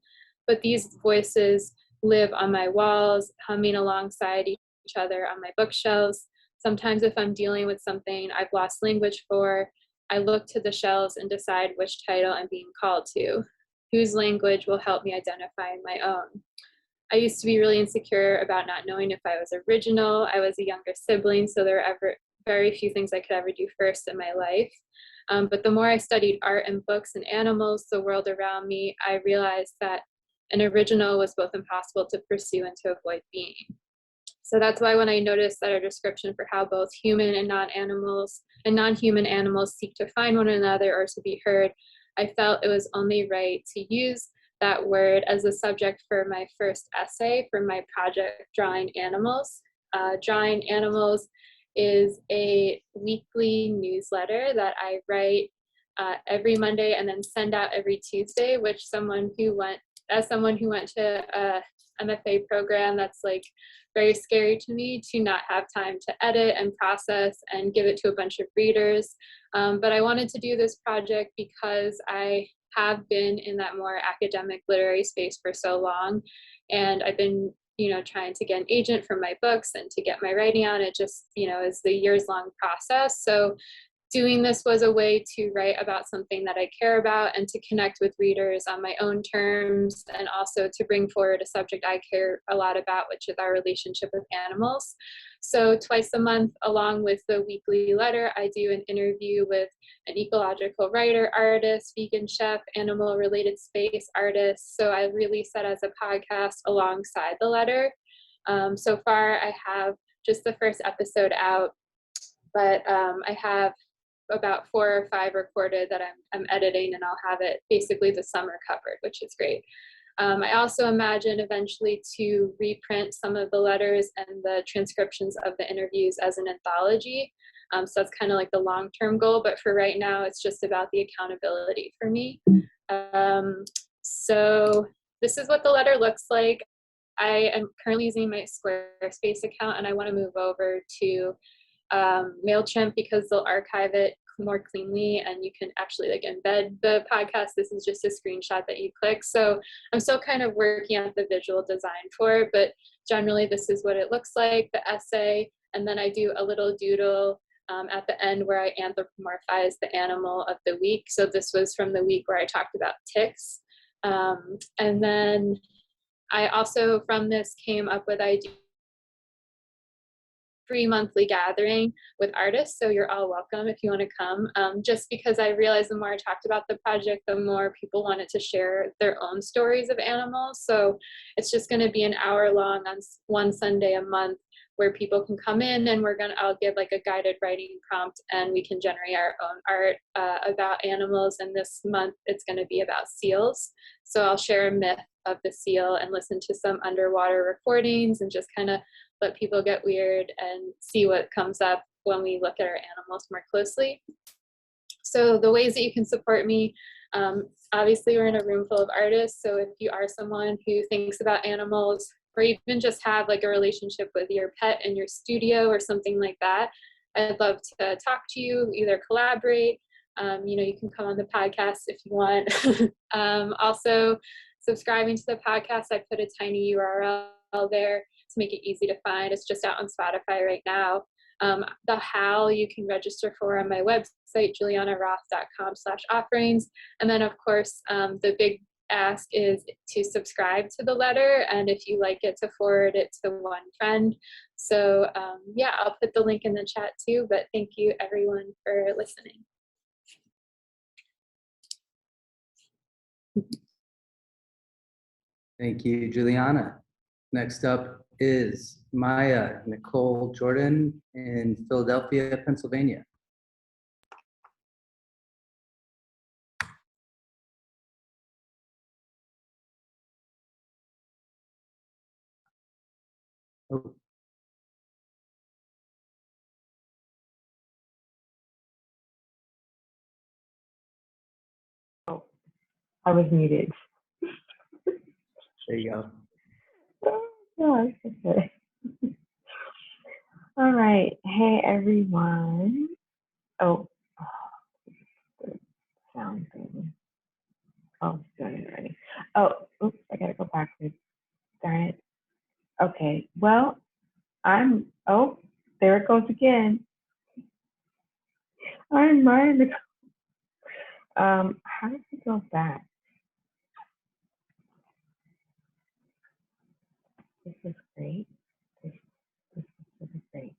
But these voices live on my walls, humming alongside each other on my bookshelves. Sometimes if I'm dealing with something I've lost language for, I look to the shelves and decide which title I'm being called to, whose language will help me identify my own. I used to be really insecure about not knowing if I was original. I was a younger sibling, so there were very few things I could ever do first in my life. But the more I studied art and books and animals, the world around me, I realized that an original was both impossible to pursue and to avoid being. So that's why when I noticed that our description for how both human and non-human animals seek to find one another or to be heard, I felt it was only right to use that word as a subject for my first essay for my project, Drawing Animals. Drawing Animals is a weekly newsletter that I write every Monday and then send out every Tuesday, which as someone who went to a MFA program, that's like very scary to me to not have time to edit and process and give it to a bunch of readers. But I wanted to do this project because I have been in that more academic literary space for so long, and I've been trying to get an agent for my books and to get my writing out. It just is the years-long process. So doing this was a way to write about something that I care about and to connect with readers on my own terms, and also to bring forward a subject I care a lot about, which is our relationship with animals. So twice a month, along with the weekly letter, I do an interview with an ecological writer, artist, vegan chef, animal-related space artist. So I release that as a podcast alongside the letter. So far, I have just the first episode out, but I have about 4 or 5 recorded that I'm editing, and I'll have it basically the summer covered, which is great. I also imagine eventually to reprint some of the letters and the transcriptions of the interviews as an anthology. So that's kind of like the long-term goal, but for right now, it's just about the accountability for me. So this is what the letter looks like. I am currently using my Squarespace account, and I want to move over to MailChimp because they'll archive it more cleanly and you can actually like embed the podcast. This is just a screenshot that you click. So I'm still kind of working on the visual design for it, but generally this is what it looks like, the essay. And then I do a little doodle at the end where I anthropomorphize the animal of the week. So this was from the week where I talked about ticks. And then I also from this came up with ideas free monthly gathering with artists. So you're all welcome if you want to come. Just because I realized the more I talked about the project, the more people wanted to share their own stories of animals. So it's just going to be an hour long on one Sunday a month where people can come in and I'll give like a guided writing prompt and we can generate our own art about animals. And this month it's going to be about seals. So I'll share a myth of the seal and listen to some underwater recordings and just kind of let people get weird and see what comes up when we look at our animals more closely. So the ways that you can support me, obviously we're in a room full of artists. So if you are someone who thinks about animals or even just have like a relationship with your pet in your studio or something like that, I'd love to talk to you, either collaborate. You can come on the podcast if you want. Also, subscribing to the podcast, I put a tiny URL there to make it easy to find. It's just out on Spotify right now. The how you can register for on my website, julianaroth.com/offerings. And then of course, the big ask is to subscribe to the letter. And if you like it, to forward it to one friend. So yeah, I'll put the link in the chat too, but thank you everyone for listening. Thank you, Juliana. Next up is Maya Nicole Jordan in Philadelphia, Pennsylvania. Oh. I was muted. There you go. Oh, okay. All right. Hey, everyone. Oh, the sound thing. Oh, it's doing it already. Oh, oops, I gotta go backwards. Darn it. Okay. Well, oh, there it goes again. I'm mine. How does it go back? This is great. This is great.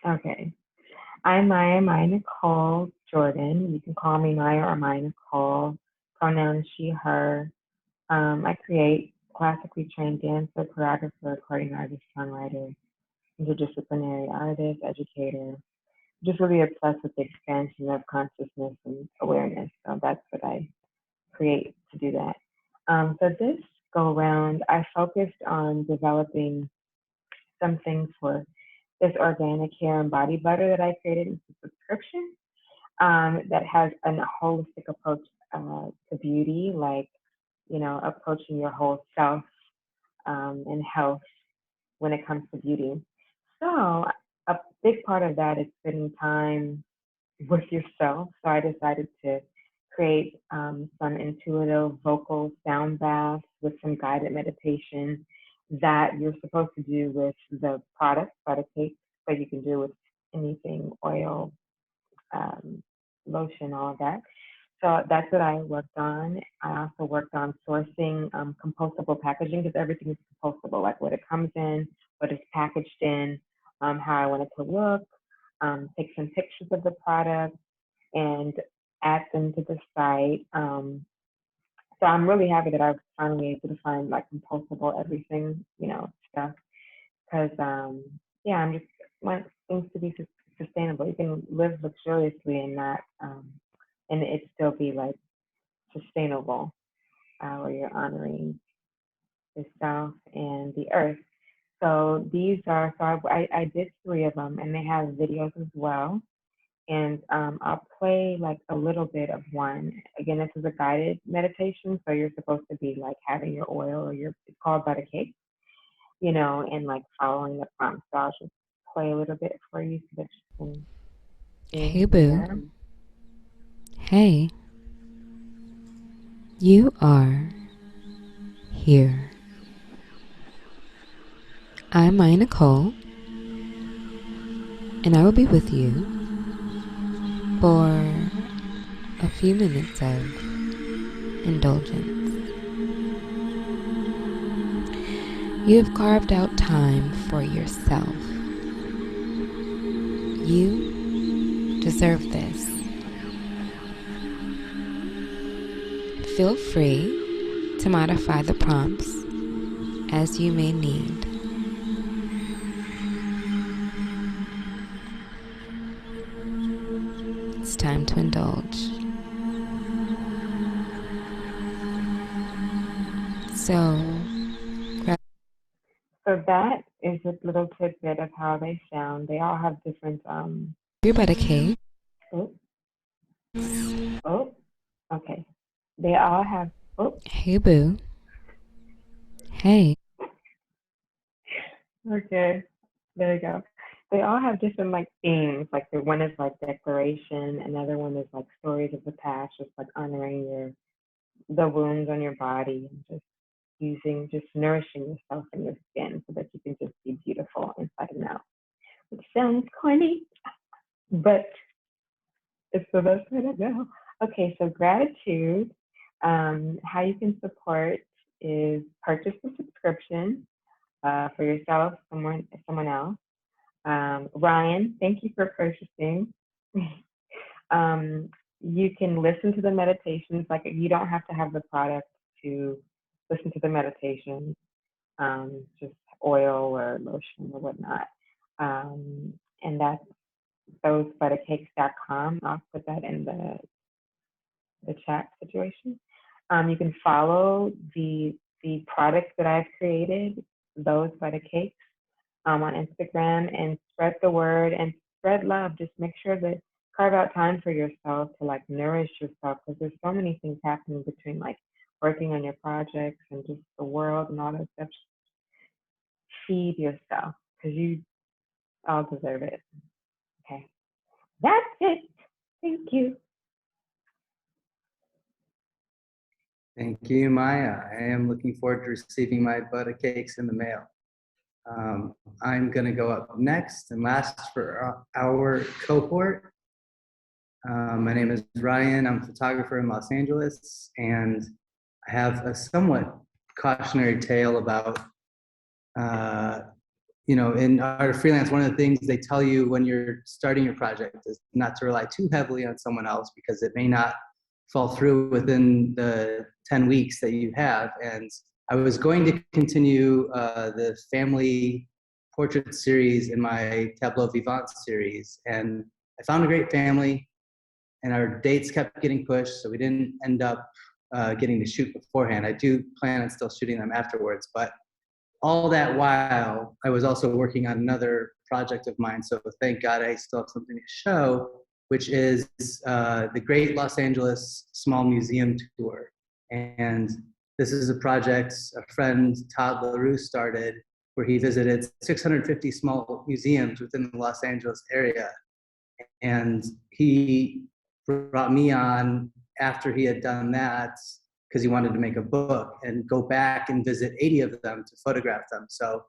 Okay. I'm Maya Nicole Jordan. You can call me Maya or Maya Nicole. Pronouns she, her. I create classically trained dancer, choreographer, recording artist, songwriter, interdisciplinary artist, educator. Just really obsessed with the expansion of consciousness and awareness. So that's what I create to do that. So this go around, I focused on developing something for this organic hair and body butter that I created as a subscription that has a holistic approach to beauty, like, approaching your whole self and health when it comes to beauty. So a big part of that is spending time with yourself. So I decided to create some intuitive vocal sound baths with some guided meditation that you're supposed to do with the products, product cakes, but you can do with anything, oil, lotion, all of that. So that's what I worked on. I also worked on sourcing compostable packaging because everything is compostable, like what it comes in, what it's packaged in, how I want it to look, take some pictures of the product and add them to the site. So I'm really happy that I was finally able to find like compostable everything, stuff. Because yeah, I'm just want things to be sustainable. You can live luxuriously and not, and it still be like sustainable, where you're honoring yourself and the earth. So these are, so I did 3 of them and they have videos as well. And I'll play like a little bit of one. Again, this is a guided meditation, so you're supposed to be like having your oil or it's called butter cake, and like following the prompts. So I'll just play a little bit for you so that you can Hey, boo. hear. Hey. You are here. I'm Maya Nicole, and I will be with you for a few minutes of indulgence. You have carved out time for yourself. You deserve this. Feel free to modify the prompts as you may need. It's time to indulge. So that is a little tidbit of how they sound. They all have different your butter cake. Okay. They all have Hey, boo. Hey. Okay. There you go. They all have different like themes. Like the one is like declaration, another one is like stories of the past, just like honoring the wounds on your body and just nourishing yourself and your skin so that you can just be beautiful inside and out. Which sounds corny, but it's the best way to go. Okay, so gratitude. How you can support is purchase a subscription for yourself, someone else. Ryan, thank you for purchasing. You can listen to the meditations. Like you don't have to have the product to listen to the meditations. Just oil or lotion or whatnot. And that's thosebuttercakes.com. I'll put that in the chat situation. You can follow the products that I've created, those butter cakes, on Instagram, and spread the word and spread love. Just make sure that carve out time for yourself to like nourish yourself, because there's so many things happening between like working on your projects and just the world and all that stuff. Feed yourself because you all deserve it. Okay, that's it. Thank you. Thank you, Maya. I am looking forward to receiving my butter cakes in the mail. I'm going to go up next and last for our cohort. My name is Ryan. I'm a photographer in Los Angeles, and I have a somewhat cautionary tale about, in Art of Freelance, one of the things they tell you when you're starting your project is not to rely too heavily on someone else because it may not fall through within the 10 weeks that you have. And I was going to continue the family portrait series in my Tableau Vivant series. And I found a great family, and our dates kept getting pushed, so we didn't end up getting to shoot beforehand. I do plan on still shooting them afterwards, but all that while, I was also working on another project of mine, so thank God I still have something to show, which is the Great Los Angeles Small Museum Tour. And this is a project a friend, Todd LaRue, started, where he visited 650 small museums within the Los Angeles area. And he brought me on after he had done that because he wanted to make a book and go back and visit 80 of them to photograph them. So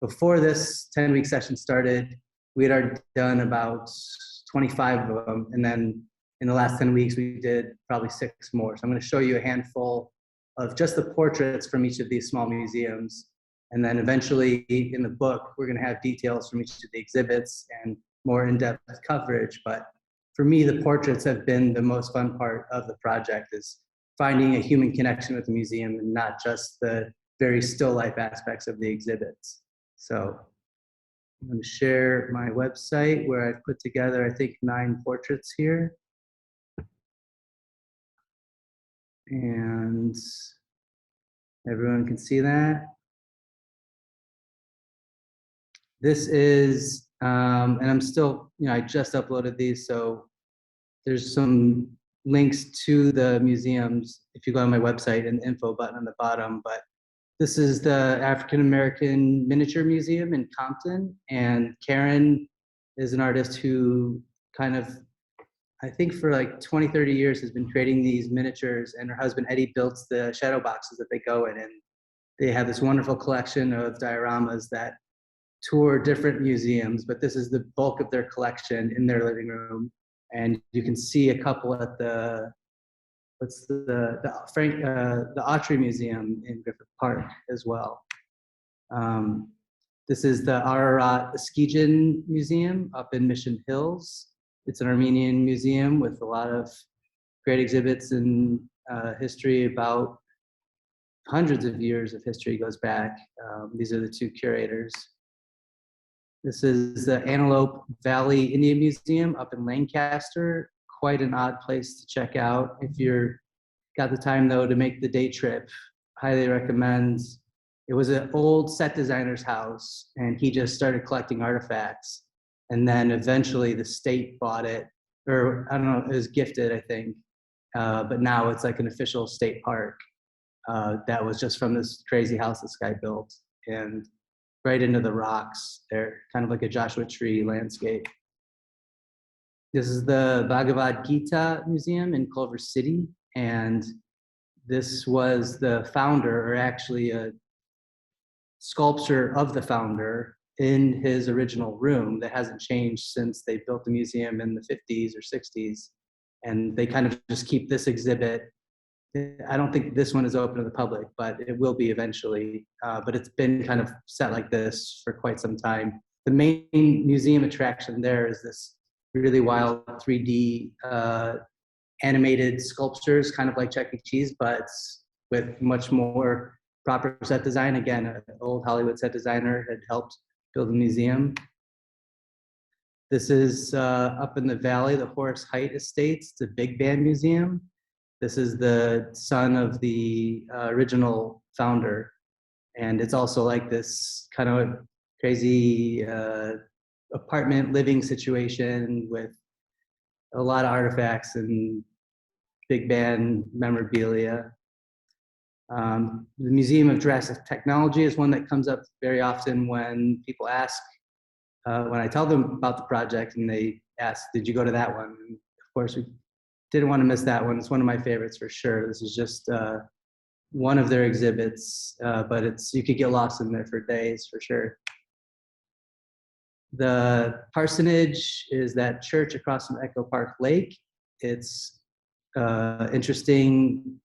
before this 10-week session started, we had already done about 25 of them. And then in the last 10 weeks, we did probably 6 more. So I'm going to show you a handful of just the portraits from each of these small museums. And then eventually in the book, we're going to have details from each of the exhibits and more in-depth coverage. But for me, the portraits have been the most fun part of the project, is finding a human connection with the museum and not just the very still life aspects of the exhibits. So I'm going to share my website where I've put together, I think, 9 portraits here. And everyone can see that. This is And I'm still, I just uploaded these, so there's some links to the museums if you go on my website and the info button on the bottom. But this is the African American Miniature Museum in Compton, and Karen is an artist who kind of, I think for like 20, 30 years has been creating these miniatures, and her husband Eddie built the shadow boxes that they go in, and they have this wonderful collection of dioramas that tour different museums, but this is the bulk of their collection in their living room. And you can see a couple at the Autry Museum in Griffith Park as well. This is the Ararat Eskijin Museum up in Mission Hills. It's an Armenian museum with a lot of great exhibits and history about hundreds of years of history goes back. These are the two curators. This is the Antelope Valley Indian Museum up in Lancaster. Quite an odd place to check out. If you're got the time though to make the day trip, highly recommend. It was an old set designer's house, and he just started collecting artifacts. And then eventually the state bought it, or I don't know, it was gifted, I think. But now it's like an official state park. That was just from this crazy house this guy built, and right into the rocks. They're kind of like a Joshua Tree landscape. This is the Bhagavad Gita Museum in Culver City, and this was the founder, or actually a sculpture of the founder in his original room that hasn't changed since they built the museum in the 50s or 60s. And they kind of just keep this exhibit. I don't think this one is open to the public, but it will be eventually. But it's been kind of set like this for quite some time. The main museum attraction there is this really wild 3D animated sculptures, kind of like Chuck E. Cheese, but with much more proper set design. Again, an old Hollywood set designer had helped build the museum. This is up in the valley, the Horace Height Estates, the Big Band Museum. This is the son of the original founder. And it's also like this kind of crazy apartment living situation with a lot of artifacts and big band memorabilia. The Museum of Jurassic Technology is one that comes up very often when people ask, when I tell them about the project, and they ask, did you go to that one? And of course, we didn't want to miss that one. It's one of my favorites for sure. This is just one of their exhibits, but you could get lost in there for days for sure. The Parsonage is that church across from Echo Park Lake. It's interesting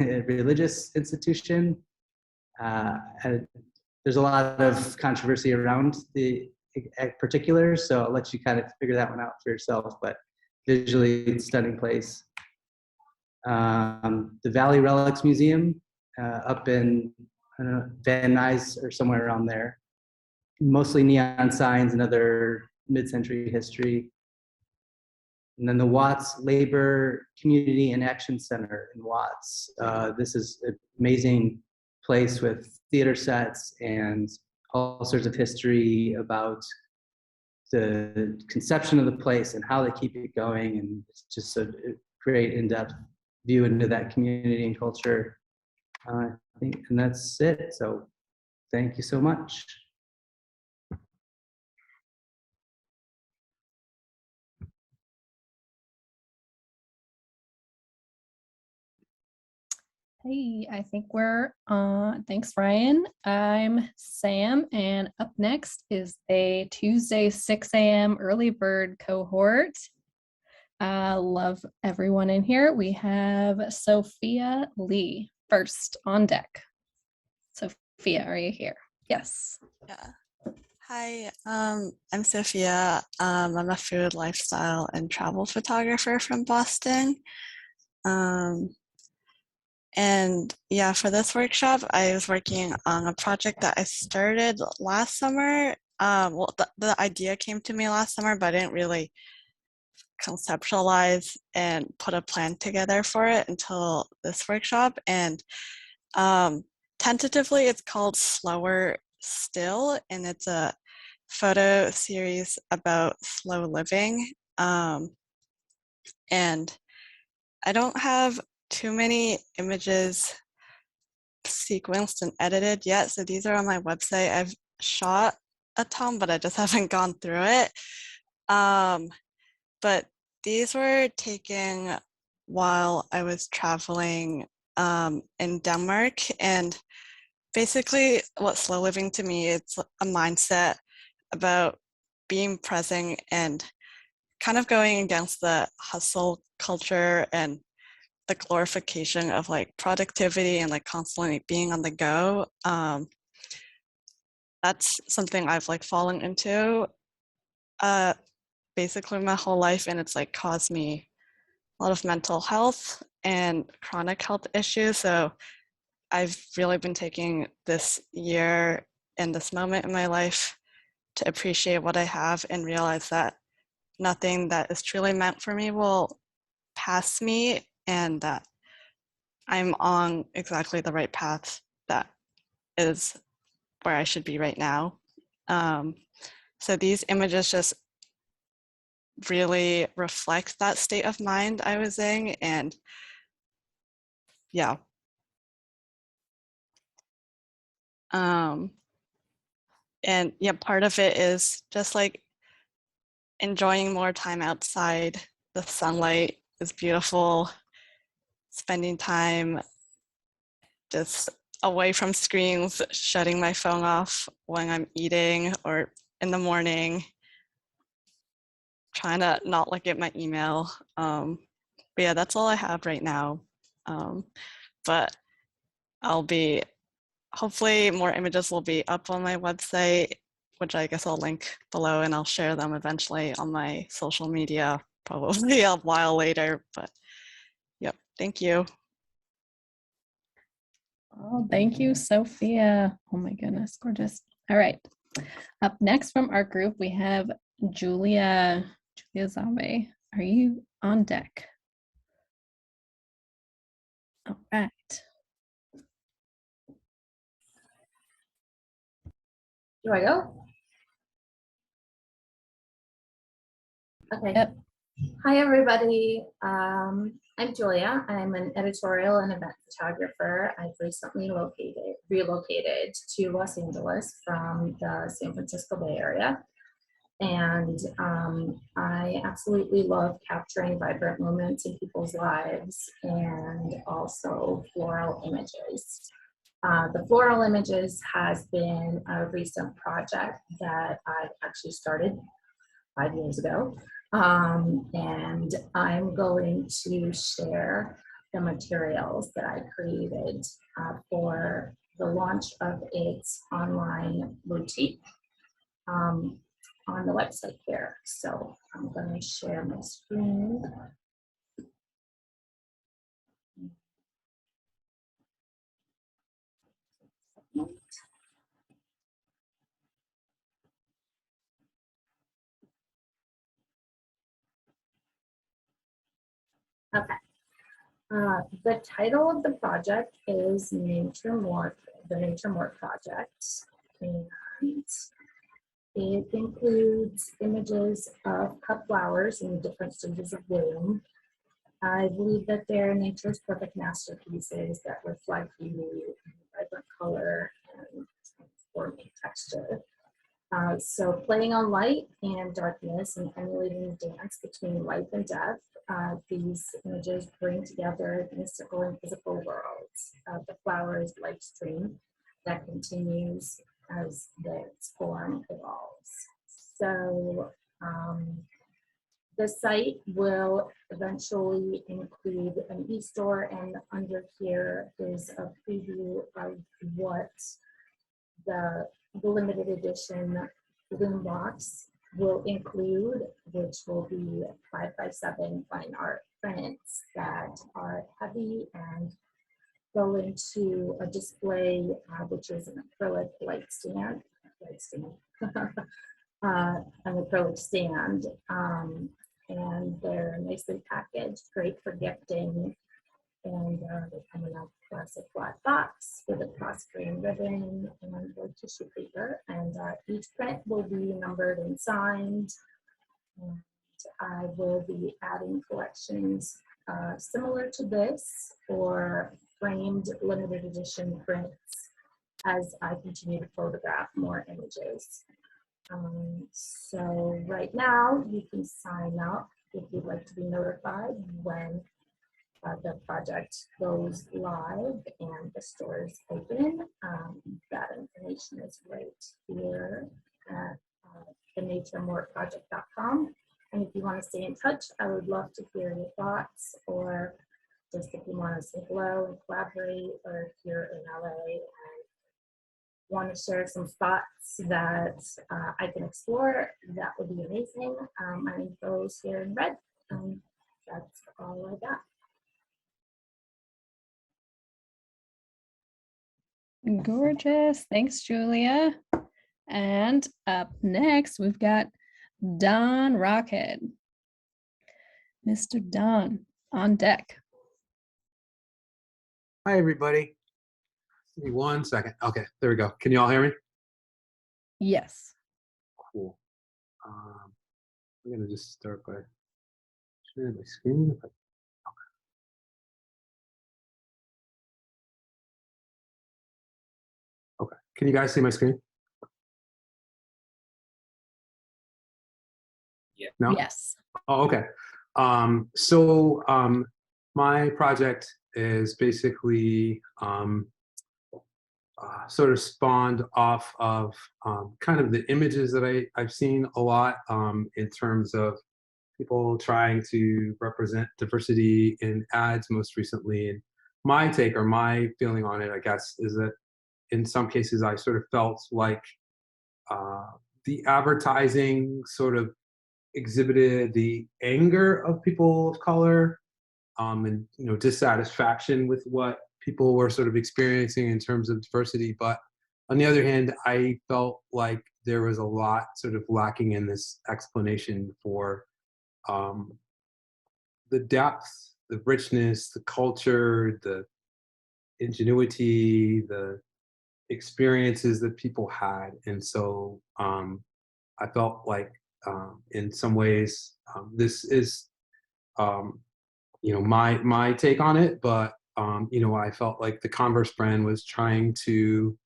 religious institution. And there's a lot of controversy around the particulars, so I'll let you kind of figure that one out for yourself, but visually it's a stunning place. The Valley Relics Museum up in, I don't know, Van Nuys or somewhere around there. Mostly neon signs and other mid-century history. And then the Watts Labor Community and Action Center in Watts. This is an amazing place with theater sets and all sorts of history about the conception of the place and how they keep it going. And it's just a great in-depth view into that community and culture. I think, and that's it. So thank you so much. Hey, I think we're on. Thanks, Ryan. I'm Sam, and up next is a Tuesday 6 a.m. early bird cohort. Love everyone in here. We have Sophia Lee first on deck. Sophia, are you here? Yes. Yeah. Hi, I'm Sophia. I'm a food, lifestyle, and travel photographer from Boston. And yeah, for this workshop, I was working on a project that I started last summer. Well, the idea came to me last summer, but I didn't really conceptualize and put a plan together for it until this workshop. And tentatively, it's called Slower Still, and it's a photo series about slow living. And I don't have too many images sequenced and edited yet, so these are on my website. I've shot a ton, but I just haven't gone through it. But these were taken while I was traveling in Denmark, and basically what slow living to me, it's a mindset about being present and kind of going against the hustle culture and the glorification of like productivity and like constantly being on the go. That's something I've like fallen into basically my whole life, and it's like caused me a lot of mental health and chronic health issues. So I've really been taking this year and this moment in my life to appreciate what I have and realize that nothing that is truly meant for me will pass me, and that I'm on exactly the right path that is where I should be right now. So these images just really reflect that state of mind I was in, and yeah. And yeah, part of it is just like enjoying more time outside. The sunlight is beautiful. Spending time just away from screens, shutting my phone off when I'm eating or in the morning, trying to not look at my email. But yeah, that's all I have right now. But hopefully more images will be up on my website, which I guess I'll link below, and I'll share them eventually on my social media, probably a while later. But yep, thank you. Oh, thank you, Sophia. Oh my goodness, gorgeous. All right. Up next from our group, we have Julia Zabe. Are you on deck? All right. Do I go? Okay. Yep. Hi, everybody. I'm Julia. I'm an editorial and event photographer. I've recently relocated to Los Angeles from the San Francisco Bay Area. And I absolutely love capturing vibrant moments in people's lives and also floral images. The floral images has been a recent project that I've actually started 5 years ago. And I'm going to share the materials that I created for the launch of its online boutique on the website here. So I'm going to share my screen. Okay. The title of the project is the Nature Morph Project, and it includes images of cut flowers in different stages of bloom. I believe that they're nature's perfect masterpieces that reflect beauty, vibrant color, and transforming texture. So playing on light and darkness and emulating the dance between life and death, these images bring together the mystical and physical worlds of the flower's life stream that continues as its form evolves. So the site will eventually include an e-store, and under here is a preview of what the limited edition bloom box will include, which will be 5x7 fine art prints that are heavy and go into a display, which is an acrylic light stand, an acrylic stand, and they're nicely packaged, great for gifting. And they come in a plastic flat box with a cross-grain ribbon and a tissue paper. And each print will be numbered and signed. And I will be adding collections similar to this or framed limited edition prints as I continue to photograph more images. So right now you can sign up if you'd like to be notified when the project goes live and the stores open. That information is right here at thenaturemortproject.com. And if you want to stay in touch, I would love to hear your thoughts, or just if you want to say hello and collaborate, or if you're in LA and want to share some spots that I can explore, that would be amazing. My info is here in red. That's all I got. Gorgeous. Thanks, Julia. And up next, we've got Don Rockhead. Mr. Don, on deck. Hi, everybody. Give me 1 second. Okay, there we go. Can you all hear me? Yes. Cool. I'm going to just start by sharing my screen. Okay. Can you guys see my screen? Yeah. No? Yes. Oh, okay. My project is basically sort of spawned off of kind of the images that I've seen a lot in terms of people trying to represent diversity in ads most recently. And my take or my feeling on it, I guess, is that in some cases I sort of felt like the advertising sort of exhibited the anger of people of color and dissatisfaction with what people were sort of experiencing in terms of diversity. But on the other hand, I felt like there was a lot sort of lacking in this explanation for the depth, the richness, the culture, the ingenuity, the experiences that people had. And so I felt like in some ways this is my take on it, but I felt like the Converse brand was trying to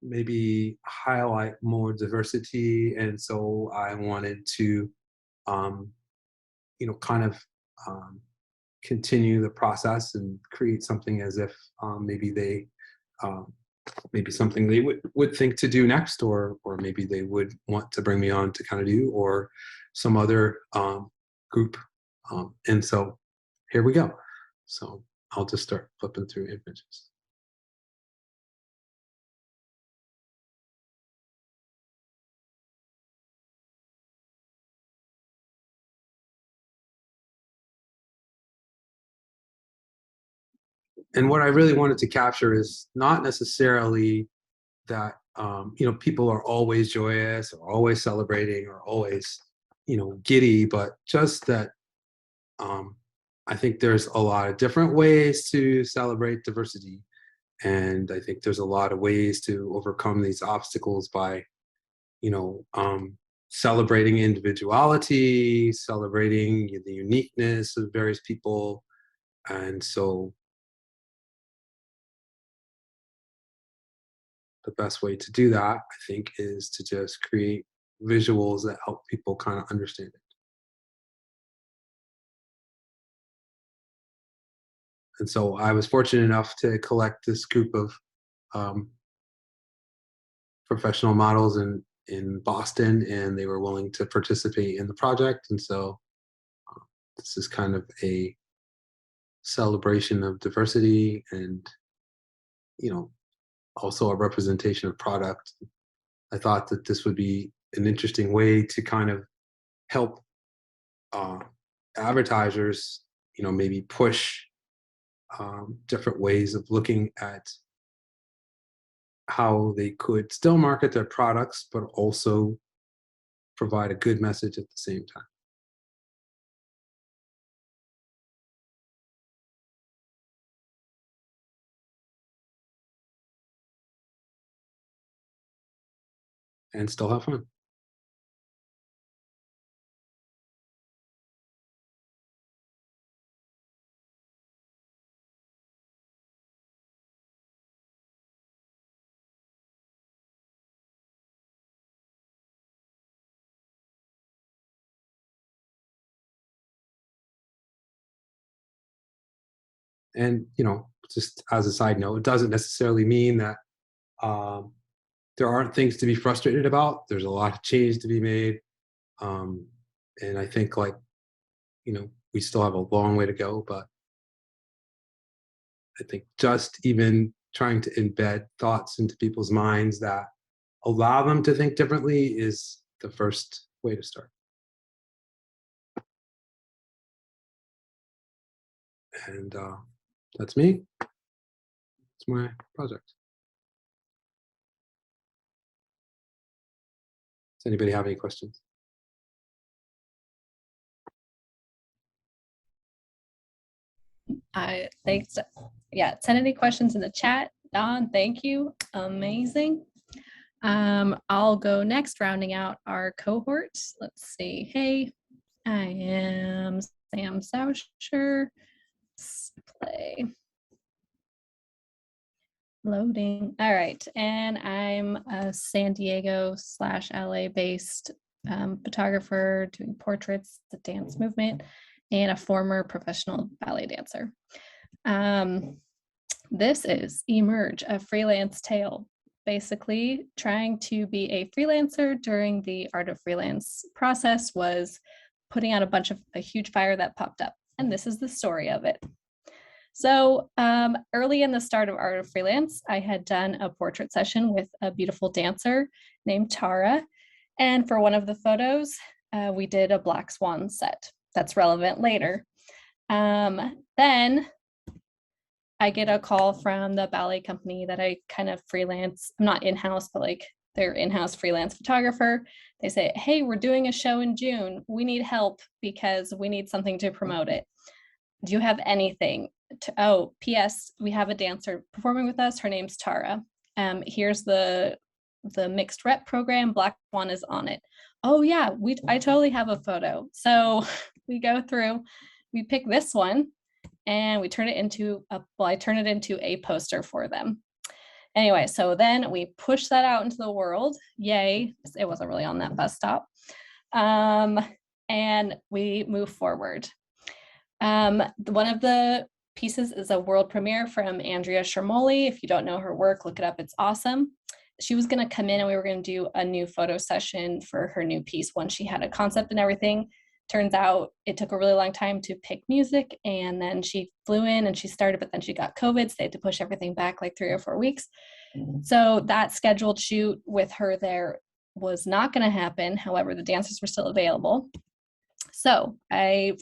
maybe highlight more diversity, and so I wanted to kind of continue the process and create something as if maybe something they would think to do next, or maybe they would want to bring me on to kind of do, or some other group. And so here we go. So I'll just start flipping through images. And what I really wanted to capture is not necessarily that people are always joyous or always celebrating or always giddy, but just that I think there's a lot of different ways to celebrate diversity, and I think there's a lot of ways to overcome these obstacles by celebrating individuality, celebrating the uniqueness of various people. And so the best way to do that, I think, is to just create visuals that help people kind of understand it. And so I was fortunate enough to collect this group of professional models in Boston, and they were willing to participate in the project. And so this is kind of a celebration of diversity and, also a representation of product. I thought that this would be an interesting way to kind of help advertisers, maybe push different ways of looking at how they could still market their products, but also provide a good message at the same time. and still have fun. And, just as a side note, it doesn't necessarily mean that there aren't things to be frustrated about. There's a lot of change to be made. And I think we still have a long way to go, but I think just even trying to embed thoughts into people's minds that allow them to think differently is the first way to start. And that's me. It's my project. Does anybody have any questions? Thanks. Yeah, send any questions in the chat. Don, thank you. Amazing. I'll go next, rounding out our cohort. Let's see. Hey, I am Sam Sousher. Let's play. Loading. All right. And I'm a San Diego / LA based photographer doing portraits, the dance movement, and a former professional ballet dancer. This is Emerge, a freelance tale. Basically, trying to be a freelancer during the Art of Freelance process was putting out a huge fire that popped up. And this is the story of it. So early in the start of Art of Freelance, I had done a portrait session with a beautiful dancer named Tara. And for one of the photos, we did a black swan set. That's relevant later. Then I get a call from the ballet company that I kind of freelance. I'm not in-house, but they're in-house freelance photographer. They say, hey, we're doing a show in June. We need help because we need something to promote it. Do you have anything? P.S. We have a dancer performing with us. Her name's Tara. Here's the mixed rep program. Black Swan is on it. Oh yeah, I totally have a photo. So we go through, we pick this one and we turn it into I turn it into a poster for them. Anyway, so then we push that out into the world. Yay. It wasn't really on that bus stop. And we move forward. One of the pieces is a world premiere from Andrea Shermoli. If you don't know her work, look it up. It's awesome. She was going to come in and we were going to do a new photo session for her new piece once she had a concept and everything. Turns out it took a really long time to pick music, and then she flew in and she started, but then she got COVID, so they had to push everything back like 3 or 4 weeks. So that scheduled shoot with her there was not going to happen. However, the dancers were still available. So I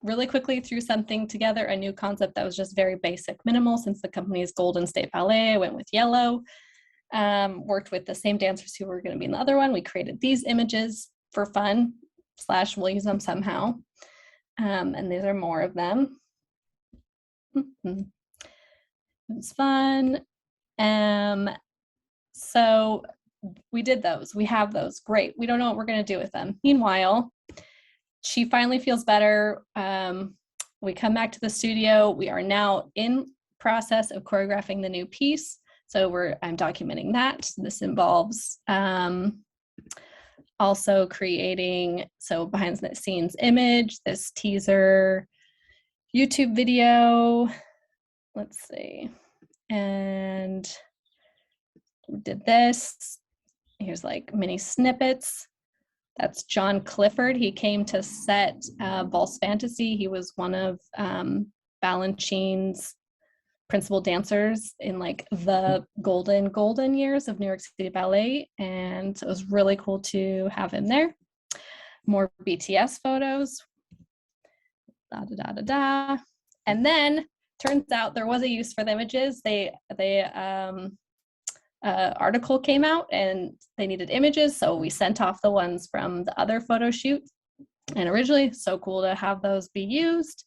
really quickly threw something together, a new concept that was just very basic, minimal. Since the company is Golden State Ballet, I went with yellow. Worked with the same dancers who were going to be in the other one. We created these images for fun, / we'll use them somehow. And these are more of them. It was fun. So we did those. We have those. Great. We don't know what we're going to do with them. Meanwhile, she finally feels better. We come back to the studio. We are now in process of choreographing the new piece. So I'm documenting that. This involves also creating, behind the scenes image, this teaser, YouTube video. Let's see. And we did this. Here's mini snippets. That's John Clifford. He came to set Valse Fantasy. He was one of Balanchine's principal dancers in the golden years of New York City Ballet. And so it was really cool to have him there. More BTS photos. And then turns out there was a use for the images. Article came out and they needed images, so we sent off the ones from the other photo shoot. And originally, so cool to have those be used.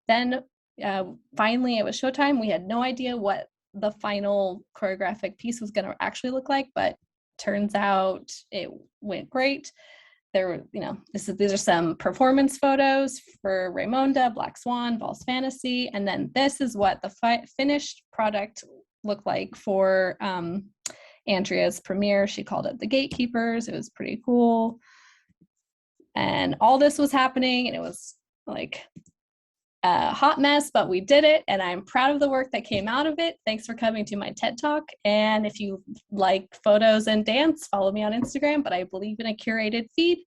Then finally it was showtime. We had no idea what the final choreographic piece was going to actually look like, but turns out it went great. There were, these are some performance photos for Raymonda, Black Swan, False Fantasy, and then this is what the finished product looked like for Andrea's premiere. She called it the Gatekeepers. It was pretty cool. And all this was happening, and it was like a hot mess, but we did it, and I'm proud of the work that came out of it. Thanks for coming to my TED Talk. And if you like photos and dance, follow me on Instagram, but I believe in a curated feed.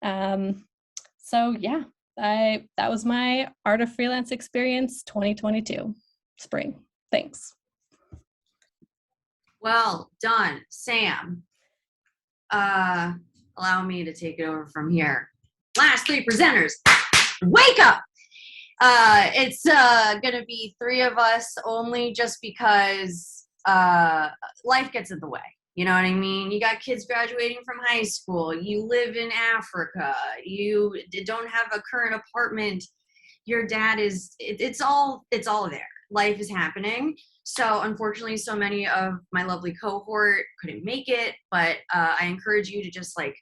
So yeah, that was my Art of Freelance experience 2022 spring. Thanks. Well done, Sam. Allow me to take it over from here. Last three presenters, wake up! It's gonna be three of us only, just because life gets in the way. You know what I mean? You got kids graduating from high school. You live in Africa. You don't have a current apartment. Your dad is, it's all there. Life is happening. So unfortunately, so many of my lovely cohort couldn't make it, but I encourage you to just like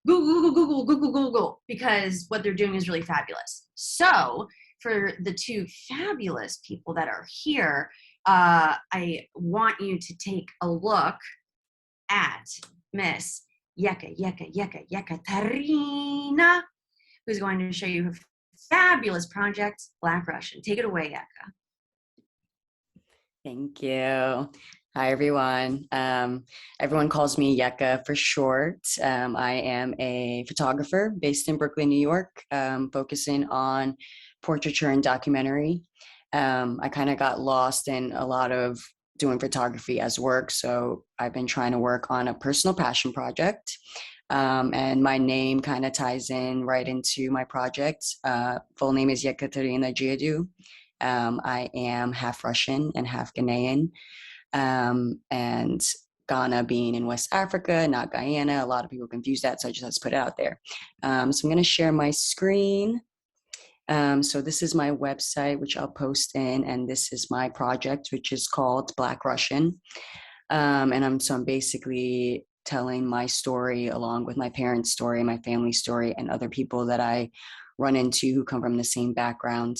Google, because what they're doing is really fabulous. So for the two fabulous people that are here, I want you to take a look at Miss Yekaterina, who's going to show you her fabulous project, Black Russian. Take it away, Yeka. Thank you. Hi, everyone. Everyone calls me Yeka for short. I am a photographer based in Brooklyn, New York, focusing on portraiture and documentary. I kind of got lost in a lot of doing photography as work, so I've been trying to work on a personal passion project. And my name kind of ties in right into my project. Full name is Yekaterina Giadu. I am half Russian and half Ghanaian. And Ghana being in West Africa, not Guyana. A lot of people confuse that, so I just have to put it out there. So I'm going to share my screen. So this is my website, which I'll post in, and this is my project, which is called Black Russian. And I'm basically telling my story along with my parents' story, my family's story, and other people that I run into who come from the same background.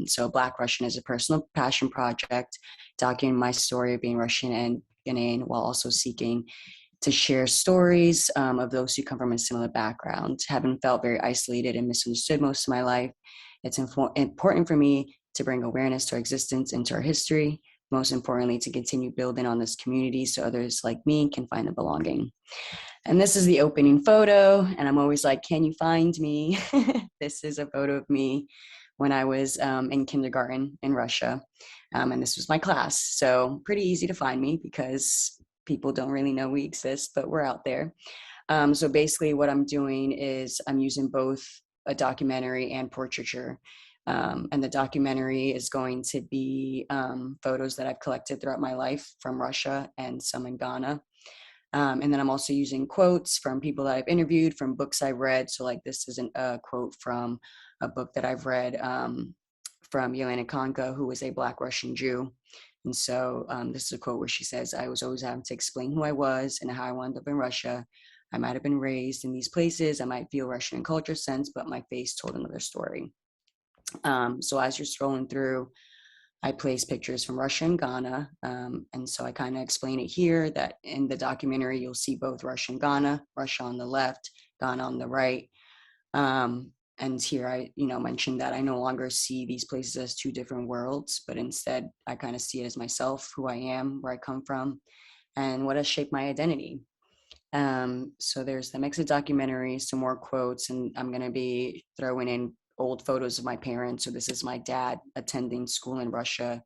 So Black Russian is a personal passion project, documenting my story of being Russian and Ghanaian, while also seeking to share stories of those who come from a similar background. Having felt very isolated and misunderstood most of my life, it's important for me to bring awareness to our existence and to our history. Most importantly, to continue building on this community so others like me can find a belonging. And this is the opening photo, and I'm always like, can you find me? This is a photo of me when I was in kindergarten in Russia, and this was my class. So pretty easy to find me because people don't really know we exist, but we're out there. So basically what I'm doing is I'm using both a documentary and portraiture. And the documentary is going to be photos that I've collected throughout my life from Russia and some in Ghana. And then I'm also using quotes from people that I've interviewed, from books I've read. So like this is a quote from a book that I've read from Yelena Konka, who was a Black Russian Jew. And so this is a quote where she says, "I was always having to explain who I was and how I wound up in Russia. I might have been raised in these places. I might feel Russian in culture sense, but my face told another story." So as you're scrolling through, I place pictures from Russia and Ghana. And so I kind of explain it here that in the documentary, you'll see both Russia and Ghana, Russia on the left, Ghana on the right. And here I, mentioned that I no longer see these places as two different worlds, but instead I kind of see it as myself, who I am, where I come from, and what has shaped my identity. So there's the mix of documentaries, some more quotes, and I'm going to be throwing in old photos of my parents. So this is my dad attending school in Russia.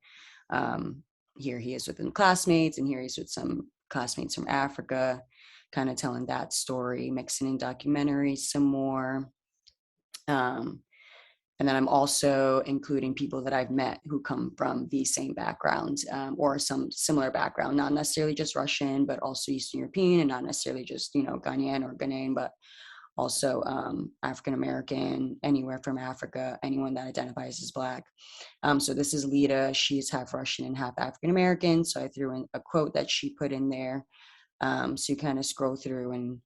Here he is with some classmates, and here he's with some classmates from Africa, kind of telling that story, mixing in documentaries some more. And then I'm also including people that I've met who come from the same background or some similar background, not necessarily just Russian, but also Eastern European, and not necessarily just, Ghanaian or Ghanaian, but also African-American, anywhere from Africa, anyone that identifies as Black. So this is Lita. She's half Russian and half African-American. So I threw in a quote that she put in there So you kind of scroll through and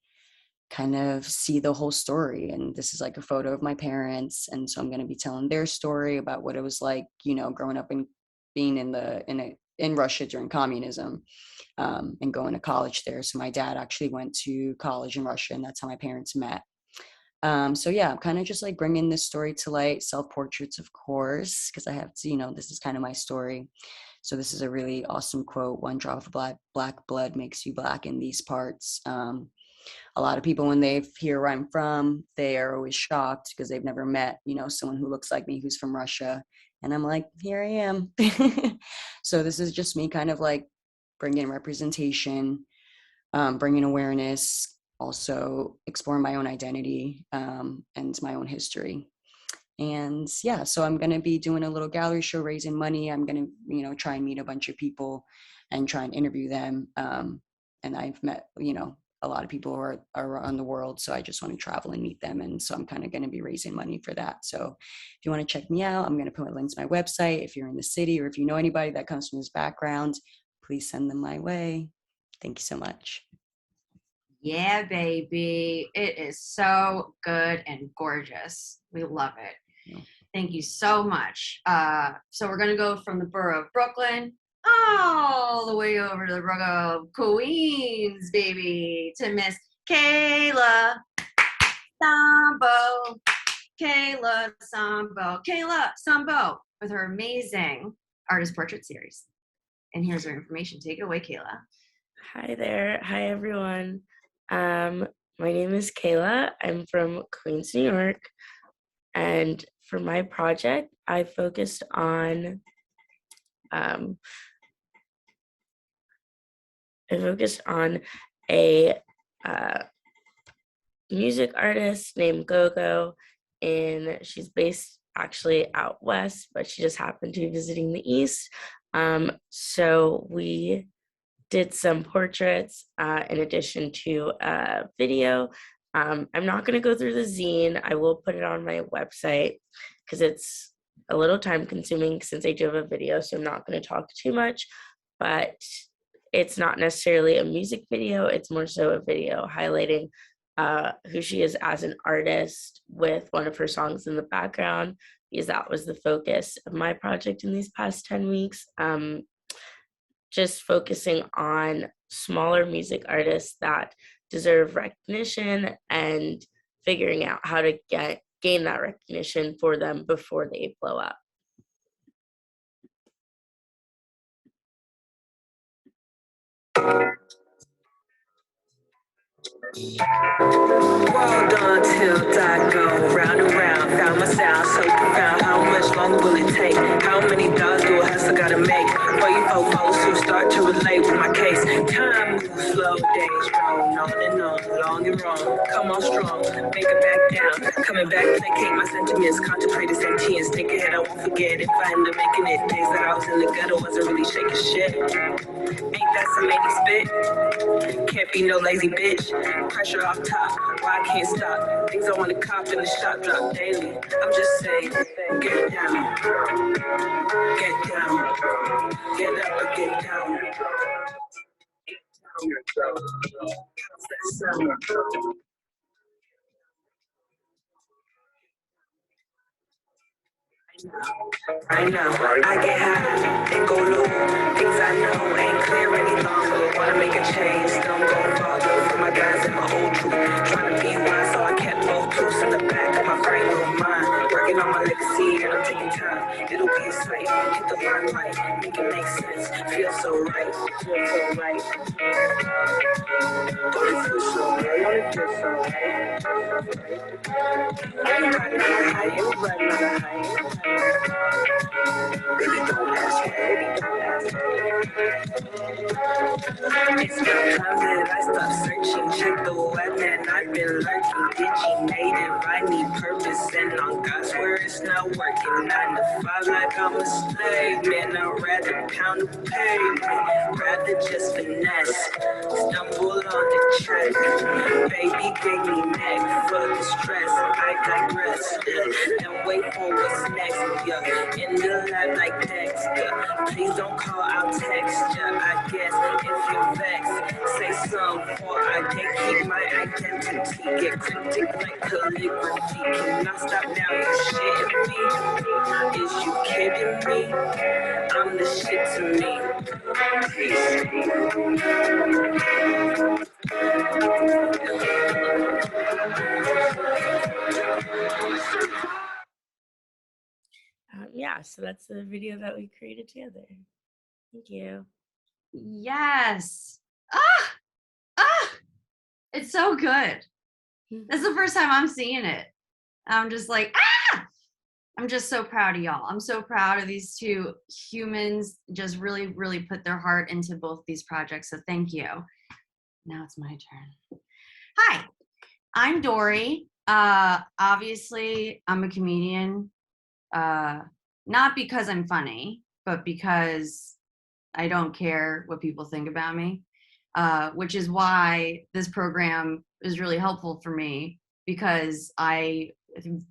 kind of see the whole story. And this is like a photo of my parents. And so I'm going to be telling their story about what it was like, you know, growing up and being in Russia during communism, and going to college there. So my dad actually went to college in Russia, and that's how my parents met. So yeah, I'm kind of just like bringing this story to light, self-portraits, of course, because I have to, you know, this is kind of my story. So this is a really awesome quote: "One drop of black blood makes you black in these parts." A lot of people, when they hear where I'm from, they are always shocked because they've never met, you know, someone who looks like me who's from Russia. And I'm like, here I am. So this is just me kind of like bringing representation, bringing awareness, also exploring my own identity, and my own history. And yeah, so I'm going to be doing a little gallery show, raising money. I'm going to, you know, try and meet a bunch of people and try and interview them. And I've met, you know, a lot of people who are around the world. So I just want to travel and meet them. And so I'm kind of going to be raising money for that. So if you want to check me out, I'm going to put a link to my website. If you're in the city, or if you know anybody that comes from this background, please send them my way. Thank you so much. Yeah, baby. It is so good and gorgeous. We love it. Yeah. Thank you so much. So we're going to go from the borough of Brooklyn all the way over to the borough of Queens, baby, to Miss Kayla Sambo. Kayla Sambo with her amazing artist portrait series. And here's her information. Take it away, Kayla. Hi there. Hi, everyone. My name is Kayla. I'm from Queens, New York. And for my project, I focused on a music artist named Gogo, and she's based actually out west, but she just happened to be visiting the east. So we did some portraits in addition to a video. I'm not going to go through the zine. I will put it on my website because it's a little time consuming since I do have a video, so I'm not going to talk too much, but it's not necessarily a music video. It's more so a video highlighting who she is as an artist with one of her songs in the background, because that was the focus of my project in these past 10 weeks. Just focusing on smaller music artists that deserve recognition and figuring out how to gain that recognition for them before they blow up. World on tilt, I go round and round. Found my sound so profound. How much longer will it take? How many dollars do a hustler gotta make? For you folks who start to relate with my case. Time moves slow, days roll on and on, long and wrong. Come on strong, make it back down. Coming back, placate my sentiments, contemplate a sentience. Think ahead, I won't forget if I end up making it. Days that I was in the gutter wasn't really shaking shit. Ain't that some lady spit? Can't be no lazy bitch. Pressure off top, why I can't stop. Things I wanna cop in the shop drop daily. I'm just saying, get down, get up or get down. I know, I get high and go low. Things I know ain't clear any longer. Wanna make a change, don't go farther. For my guys in my old troop, trying to be wise, so I kept both troops in the back of my frame of mind. Working on my legacy and I'm taking time. It'll be a sight, hit the limelight, make it make sense. Feel so right, feel so right. Don't it feel so right? Don't it feel so right? I'm riding on a high, you riding on a high. Baby, don't ask me, baby, don't ask me. It's been time that I stopped searching. Check the web, man, I've been lurking. Itchy native, I need purpose. And on God's word, it's not working. 9 to 5, like I'm a slave. Man, I'd rather pound the pavement, rather just finesse. Stumble on the track. Baby gave me neck for the stress. I digress, and wait for what's next, yeah. In the lab like Dexter, please don't call, I'll text ya. I guess if you're vexed, say something before I gatekeep my identity. Get cryptic like calligraphy. Can I stop now? You shitting me? Is you kidding me? I'm the shit to me. Yeah, so that's the video that we created together. Thank you. Yes. Ah, it's so good. This is the first time I'm seeing it. I'm just like, I'm just so proud of y'all. I'm so proud of these two humans, just really, really put their heart into both these projects. So thank you. Now it's my turn. Hi, I'm Dory. Obviously, I'm a comedian. Not because I'm funny, but because I don't care what people think about me, which is why this program is really helpful for me, because I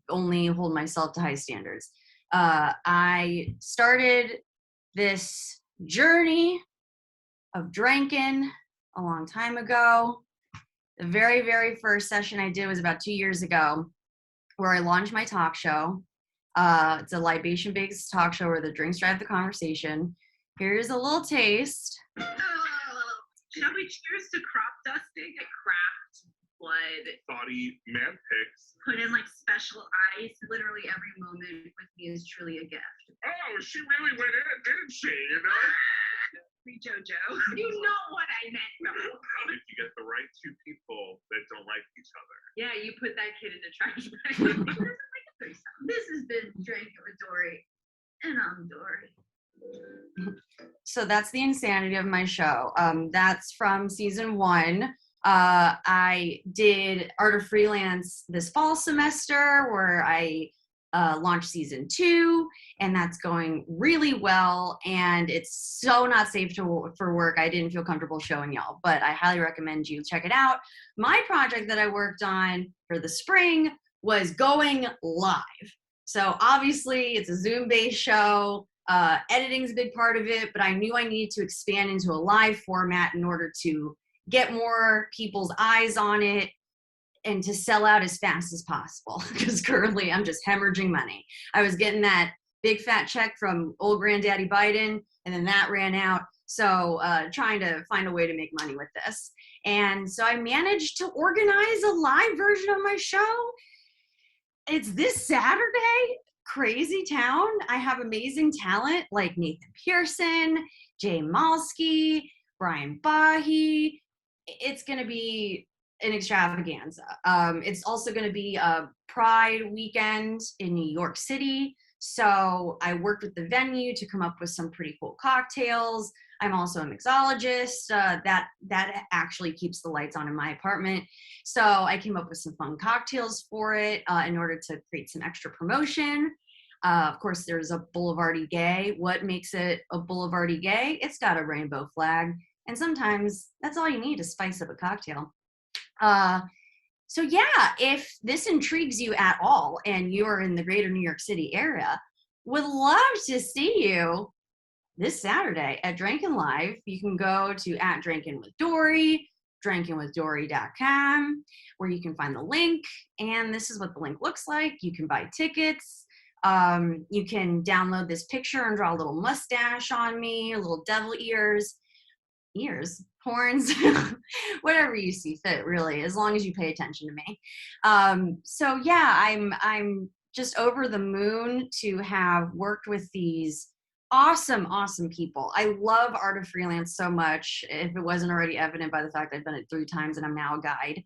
only hold myself to high standards. I started this journey of drinking a long time ago. The very, very first session I did was about 2 years ago, where I launched my talk show. It's a libation-based talk show where the drinks drive the conversation. Here's a little taste. Shall we cheers to crop dusting and craft blood? Thoughty man picks. Put in like special ice. Literally every moment with me is truly a gift. Oh, she really went in, didn't she? You know? Free JoJo. You know what I meant, though. How did you get the right two people that don't like each other? Yeah, you put that kid in the trash bag. Who doesn't like a threesome? This has been Drinking with Dory, and I'm Dory. So that's the insanity of my show. That's from season 1. I did Art of Freelance this fall semester, where I launched season 2, and that's going really well. And it's so not safe for work. I didn't feel comfortable showing y'all, but I highly recommend you check it out. My project that I worked on for the spring was going live. So obviously it's a Zoom-based show. Editing's a big part of it, but I knew I needed to expand into a live format in order to get more people's eyes on it and to sell out as fast as possible, because currently I'm just hemorrhaging money. I was getting that big fat check from old granddaddy Biden, and then that ran out. So trying to find a way to make money with this. And so I managed to organize a live version of my show. It's this Saturday. Crazy town. I have amazing talent like Nathan Pearson, Jay Malsky, Brian Bahi. It's going to be an extravaganza. It's also going to be a Pride weekend in New York City. So I worked with the venue to come up with some pretty cool cocktails. I'm also a mixologist. That actually keeps the lights on in my apartment. So I came up with some fun cocktails for it in order to create some extra promotion. Of course, there's a Boulevardy Gay. What makes it a Boulevardy Gay? It's got a rainbow flag. And sometimes that's all you need to spice up a cocktail. So yeah, if this intrigues you at all and you're in the greater New York City area, would love to see you this Saturday at Drinkin' Live. You can go to @DrinkinWithDory, drinkingwithdory.com, where you can find the link. And this is what the link looks like. You can buy tickets. You can download this picture and draw a little mustache on me, little devil ears, horns, whatever you see fit, really, as long as you pay attention to me. So yeah, I'm just over the moon to have worked with these awesome people. I love Art of Freelance so much, if it wasn't already evident by the fact I've done it 3 times and I'm now a guide.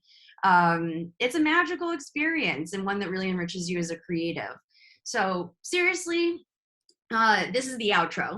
It's a magical experience and one that really enriches you as a creative. So seriously, this is the outro.